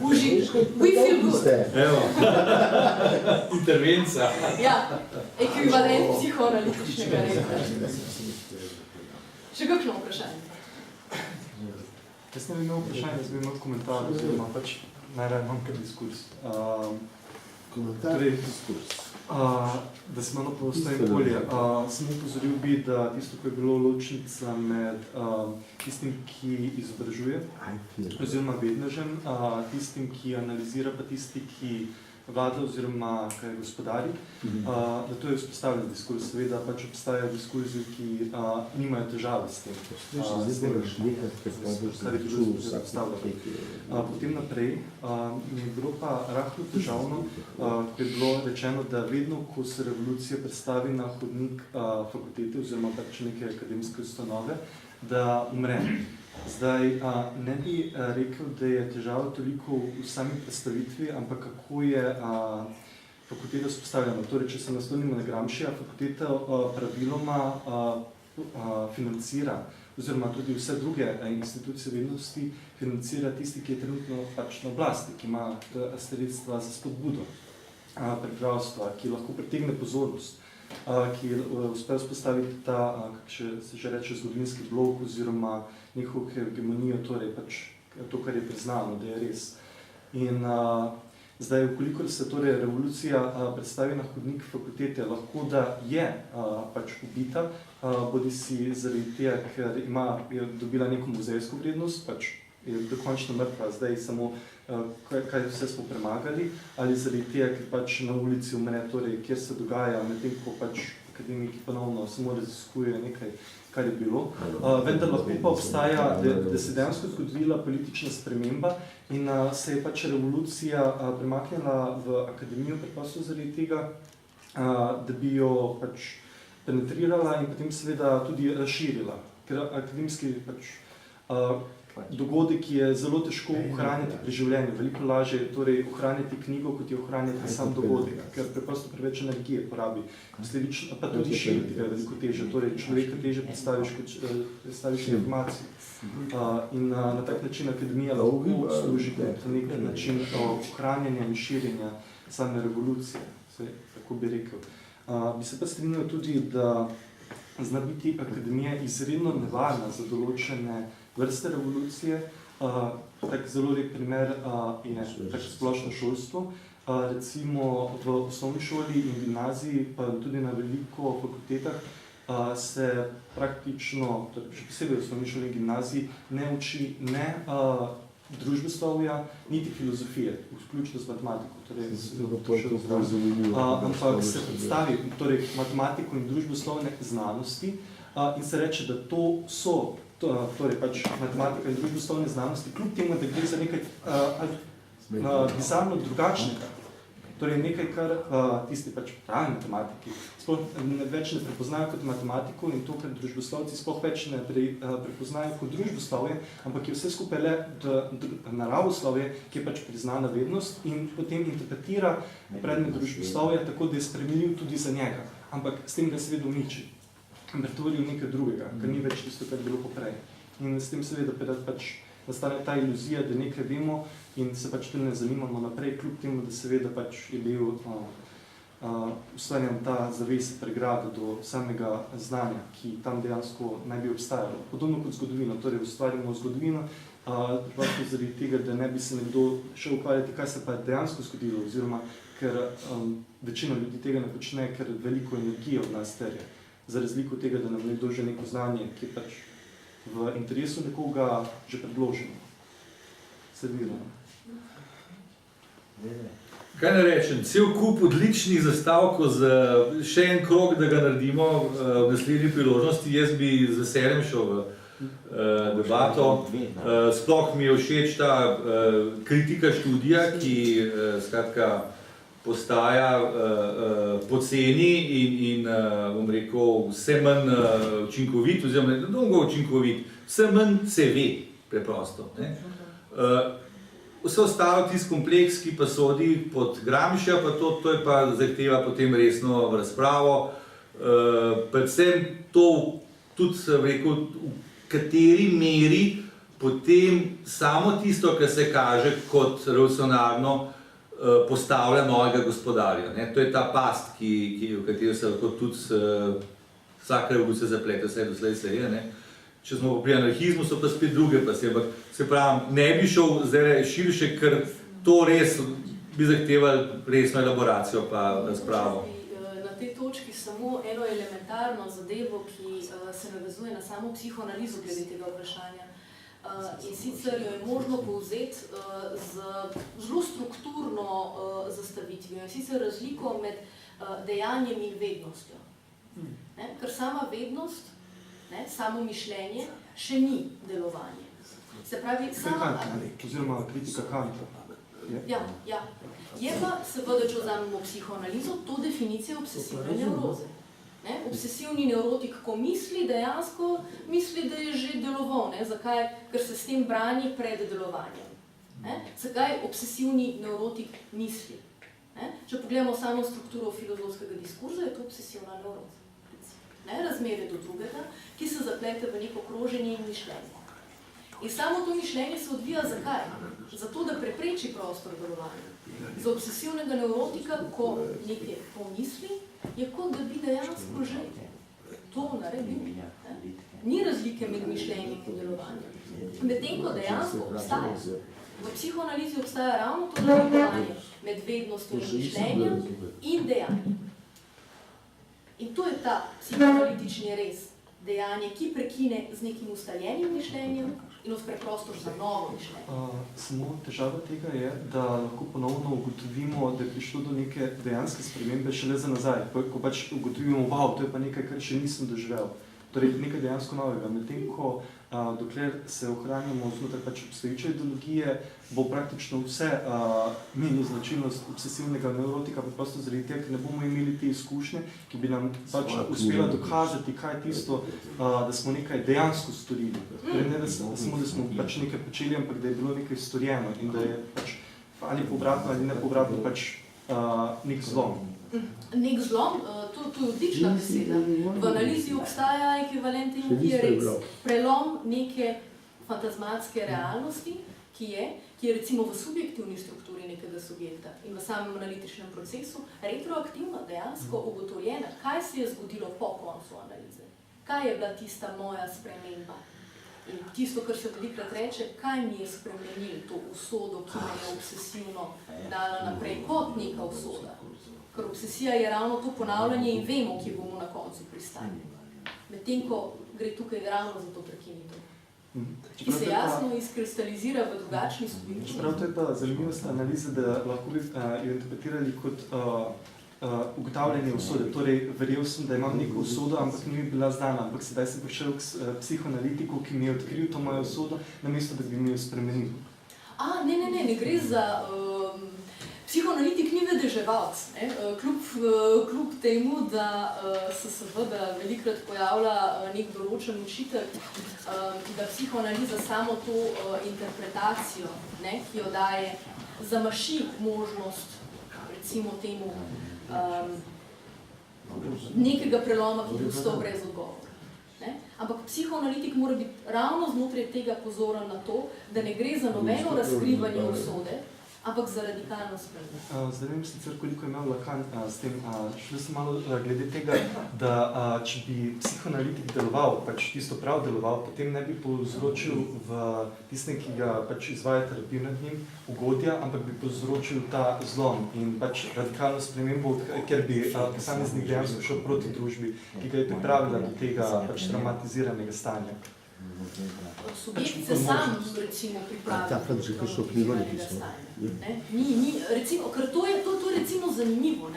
užitek. We feel good. Evo, intervenca. Ja, ekvivalent psihoanalitičnega reka. Še kakšno vprašanje? Jaz ne bi imel vprašanje, jaz bi imel komentar, oziroma pač najraje imam kar diskurs. Komentar, diskurs. Da se malo postavim bolje. Samo upozoril bi, da tisto, ko je bilo ločnica med tistim, ki izobražuje, oziroma vednežem, tistim, ki analizira, pa tisti, ki vlada oziroma kaj gospodari, da to je vzpostavljen diskurs. Seveda pač obstajajo diskurzi, ki nimajo težave s tem. Potem naprej mi je bilo pa rahlo težavno, ko je bilo rečeno, da vedno, ko se revolucija predstavi na hodnik fakultete oziroma pač neke akademske ustanove, da umre. Zdaj, ne bi rekel, da je težava toliko v sami predstavitvi, ampak kako je fakulteta vzpostavljena. Torej, če se naslonimo na Gramscija, fakulteta praviloma financira, oziroma tudi vse druge institucije vednosti financira tisti, ki je trenutno pač na oblasti, ki ima sredstva za spodbudo prebivalstva, ki lahko pritegne pozornost, ki uspe vzpostaviti ta, kako se že reče, zgodovinski blok oziroma njihovo hegemonijo, torej pač to, kar je priznano, da je res. In zdaj, vkolikor se torej revolucija predstavi na hodnik fakultete, lahko da je pač ubita, bodi si zaradi tega, ker je dobila neko muzejsko vrednost, pač je dokončno mrtva, zdaj samo kaj vse smo premagali, ali zaradi tega, ker pač na ulici umre, torej kjer se dogaja, medtem ko pač akademiki ponovno samo raziskujejo nekaj, kar je bilo. Vendar lahko pa obstaja, da se dejansko zgodila politična sprememba in se je pač revolucija premaknila v akademijo preprosto zaradi tega, da bi jo pač penetrirala in potem seveda tudi razširila. Ker akademski pač dogodek je zelo težko ohranjati pri življenju. Veliko lažje je torej ohranjati knjigo, kot je ohranjati sam dogodek, ker preprosto preveč energije porabi. Posledično pa tudi širiti ga je veliko teže. Torej človeka teže predstaviš, kot predstaviš informacijo. In na tak način akademija lahko služi kot nek način ohranjanja in širjenja same revolucije. Tako bi rekel. Bi se pa strinjal tudi, da zna biti akademija izredno nevarna za določene vrste revolucije. Tak zelo lep primer je splošno šolstvo. Recimo v osnovni šoli in gimnaziji, pa tudi na veliko fakultetah, se praktično, še posebej v osnovni šoli in gimnaziji, ne uči ne družboslovja, niti filozofije, vključno z matematiko. Ampak se predstavi matematiko in družboslovne znanosti in se reče, da to so torej pač matematika in družboslovne znanosti, kljub temu, da gre za nekaj bizarno drugačnega. Torej nekaj, kar tisti pač pravi matematiki sploh več ne prepoznajo kot matematiko in to, kar družboslovci sploh več ne prepoznajo kot družboslovje, ampak je vse skupaj le naravoslovje, ki je pač priznana vednost in potem interpretira predmet družboslovja tako, da je sprejemljiv tudi za njega. Ampak s tem ga seveda uniči. Pretvori v nekaj drugega, kar ni več tisto, kar je bilo poprej. In s tem seveda pač nastane ta iluzija, da nekaj vemo in se pač tudi ne zanimamo naprej, kljub temu, da seveda pač je bil ustvarjen ta zaves pregrada do samega znanja, ki tam dejansko naj bi obstajalo. Podobno kot zgodovino, torej ustvarjamo zgodovino, preprosto zaradi tega, da ne bi se nekdo šel ukvarjati, kaj se pa je dejansko zgodilo, oziroma ker večina ljudi tega ne počne, ker veliko energije od nas terja. Za razliko od tega, da nam nekdo že neko znanje, ki je pač v interesu nekoga že predloženo. Servirano. Kaj ne rečem, cel kup odličnih zastavkov za še en krog, da ga naredimo v naslednji priložnosti. Jaz bi z veseljem šel v debato. Sploh mi je všeč ta kritika študija, ki skratka postaja poceni in bom rekel, vse manj učinkovit, oziroma ne dolgo učinkovit, vse manj se ve preprosto. Vse ostalo tisti kompleks, ki pa sodi pod Gramscija, pa to je pa zahteva potem resno razpravo. Predvsem to tudi, rekel, v kateri meri potem samo tisto, kar se kaže kot revolucionarno, postavlja novega gospodarja. To je ta past, v katero se lahko tudi vsaka revolucija zaplete, vse doslej se je. Če smo pri anarhizmu, so pa spet druge pasje, ampak se pravim, ne bi šel zdaj širše, ker to res bi zahtevali resno elaboracijo pa razpravo. Na tej točki samo eno elementarno zadevo, ki se navezuje na samo psihoanalizo glede tega vprašanja. In sicer jo je možno povzeti z zelo strukturno zastavitvijo, in sicer razliko med dejanjem in vednostjo. Ker sama vednost, samo mišljenje, še ni delovanje. Se pravi, oziroma kritika Kanta. Ja. Je pa, seveda, če vzamemo psihoanalizo, to definicija obsesivne nevroze. Obsesivni nevrotik, ko misli, dejansko misli, da je že deloval. Zakaj? Ker se s tem brani pred delovanjem. Zakaj obsesivni nevrotik misli? Če pogledamo samo strukturo filozofskega diskurza, je to obsesivna nevroza. Razmerje do drugega, ki se zaplete v neko kroženje in mišljenje. In samo to mišljenje se odvija zakaj? Zato, da prepreči prostor delovanja. Za obsesivnega nevrotika, ko nekaj pomisli, je kot da bi dejansko že to naredil. Ni razlike med mišljenjem in delovanjem. Medtem ko dejansko obstaja. V psihoanalizi obstaja ravno to delovanje med vednostjo in mišljenjem in dejanjem. In to je ta psihoanalitični res, dejanje, ki prekine z nekim ustaljenim mišljenjem in odpre prostor za novo mišljenje. Samo težava tega je, da lahko ponovno ugotovimo, da je prišlo do neke dejanske spremembe šele za nazaj, ko pač ugotovimo, wow, to je pa nekaj, kar še nisem doživel. Torej, nekaj dejansko novega. Medtem ko dokler se ohranjamo znotraj pač obstoječe ideologije, bo praktično vse meni značilnost obsesivnega neurotika, preprosto zaradi tega, ker ne bomo imeli te izkušnje, ki bi nam pač uspela dokazati, kaj je tisto, da smo nekaj dejansko storili. Torej, ne samo, da smo pač nekaj počeli, ampak da je bilo nekaj storjeno in da je pač ali povratno ali nepovratno pač nek zlom. Nek zlom, to je odlična beseda. V analizi obstaja ekvivalent temu, ki je res prelom neke fantazmatske realnosti, ki je recimo v subjektivni strukturi nekega subjekta in v samem analitičnem procesu retroaktivno dejansko ugotovljena, kaj se je zgodilo po koncu analize. Kaj je bila tista moja sprememba? In tisto, kar se velikrat reče, kaj mi je spremenilo to usodo, ki me je obsesivno dala naprej kot neka usoda. Ker obsesija je ravno to ponavljanje in vemo, kje bomo na koncu pristali. Medtem ko gre tukaj ravno za to prekinitev, ki se jasno izkristalizira v drugačni subjektivnosti. Čeprav to je pa zanimivost analize, da lahko bi jo interpretirali kot ugotavljanje usode. Torej, verjel sem, da imam neko usodo, ampak ni mi bila znana, ampak sedaj sem prišel k psihoanalitiku, ki mi je odkril to mojo usodo, namesto da bi mi jo spremenil. Ne gre za... Psihoanalitik ni vedeževalc, kljub temu, da se seveda velikrat pojavlja nek določen učitek, da psihoanaliza samo to interpretacijo, ki jo daje, zamaši možnost, recimo temu, nekega preloma, ki bi ostal brez odgovora. Ampak psihoanalitik mora biti ravno znotraj tega pozoren na to, da ne gre za nobeno razkrivanje usode, ampak za radikalno spremembo. Zdaj vem sicer, koliko je imel Lacan s tem. Šli sem malo glede tega, da če bi psihoanalitik deloval, pač tisto prav deloval, potem ne bi povzročil v tistem, ki ga pač izvaja terapijo nad njim, ugodja, ampak bi povzročil ta zlom in pač radikalno spremembo, ker bi posameznik dejansko šel proti družbi, ki ga je pripravila do tega pač traumatiziranega stanja. Subjekt se sam, recimo, pripravi do stanja. Recimo, ker to je recimo zanimivo,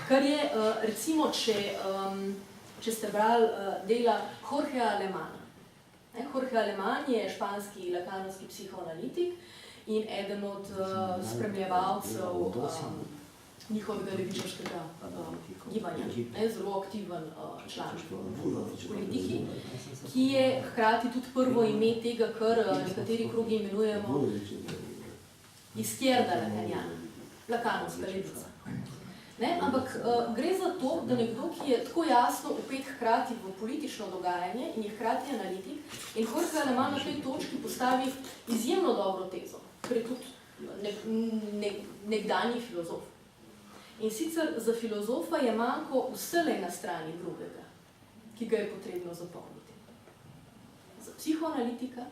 kar je, recimo, če ste brali dela Jorgea Alemana. Jorge Aleman je španski lacanovski psihoanalitik in eden od spremljevalcev njihovega levičarskega gibanja, zelo aktiven član v politiki, ki je hkrati tudi prvo ime tega, kar nekateri krogi imenujemo izquierda lacanjana, lacanovska levica. Ampak gre za to, da nekdo, ki je tako jasno vpet hkrati v politično dogajanje in je hkrati analitik, in Jorge Aleman na tej točki postavi izjemno dobro tezo, ker je tudi nekdanji filozof. In sicer za filozofa je manjko vselej na strani drugega, ki ga je potrebno zapolniti. Za psihoanalitika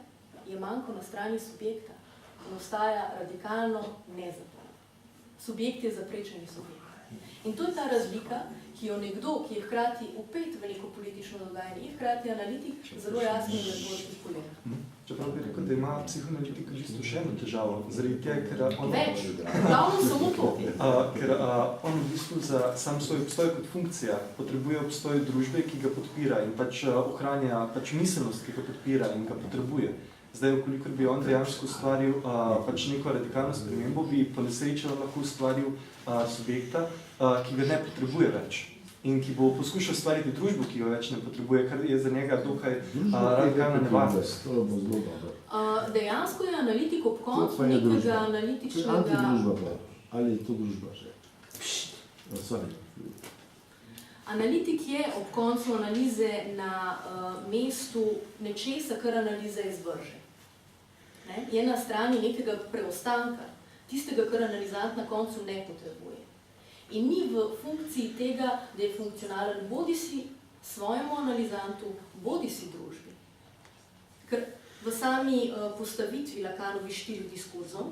je manjko na strani subjekta in ostaja radikalno nezapolnjen. Subjekt je zaprečeni subjekt. In to je ta razlika, ki jo nekdo, ki je hkrati vpet v neko politično dogajanje in hkrati analitik, zelo jasno in lepo artikulira. Čeprav bi rekel, da ima psihoanalitika čisto še eno težavo, zaradi tega, ker on... Več, ravno samo to. Ker on v bistvu za sam svoj obstoj kot funkcija potrebuje obstoj družbe, ki ga podpira in pač ohranja pač miselnost, ki ga podpira in ga potrebuje. Zdaj, kolikor bi on dejansko ustvaril pač neko radikalno spremembo, bi po nesreči lahko ustvaril subjekta, ki ga ne potrebuje več in ki bo poskušal ustvariti družbo, ki ga več ne potrebuje, kar je za njega dokaj radikalna nevarnost. Dejansko je analitik ob koncu nekega analitičnega... Antidružba, ali je to družba že? Analitik je ob koncu analize na mestu nečesa, kar analiza izvrže. Je na strani nekega preostanka, tistega, kar analizant na koncu ne potrebuje. In ni v funkciji tega, da je funkcionalen bodisi svojemu analizantu, bodisi družbi. Ker v sami postavitvi Lacanovih 4 diskurzov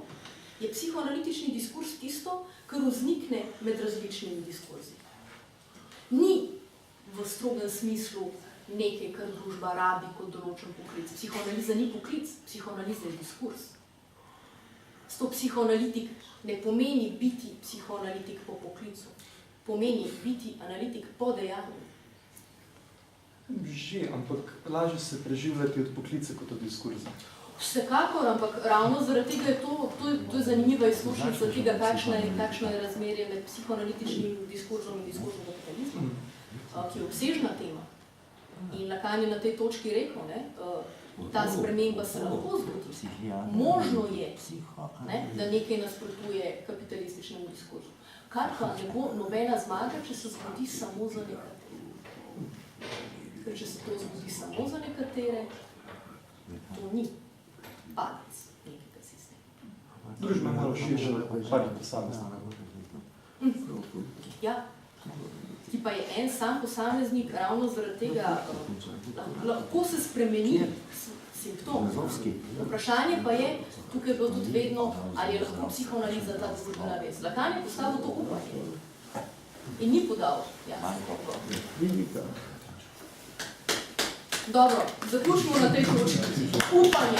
je psihoanalitični diskurs tisto, kar vznikne med različnimi diskurzi. Ni v strogem smislu nekaj, kar družba rabi kot določen poklic. Psihoanaliza ni poklic, psihoanaliza je diskurs. Sto psihoanalitik ne pomeni biti psihoanalitik po poklicu, pomeni biti analitik po dejanju. Že, ampak lažje se preživljati od poklica kot od diskurza. Vsekakor, ampak ravno zaradi tega je to je zanimiva izkušnja tega, kakšno je razmerje med psihoanalitičnim diskurzom in diskurzom kapitalizmom, ki je obsežna tema. In Lacan je na tej točki rekel, ne, ta sprememba se lahko zgodi. Možno je, ne, da nekaj nasprotuje kapitalističnemu diskurzu. Kar pa ne bo nobena zmaga, če se zgodi samo za nekatere. Ker če se to zgodi samo za nekatere, to ni padec nekega sistema. Družba je malo širša, par posameznikov. Ja, ki pa je en sam posameznik ravno zaradi tega, lahko se spremeni simptom. Vprašanje pa je, tukaj je bilo tudi vedno, ali je lahko psihoanaliza ta družbena vez. Lacan je postavil to upanje in ni podal jasno odgovor. Dobro, zaključimo na tej točki. Upanje.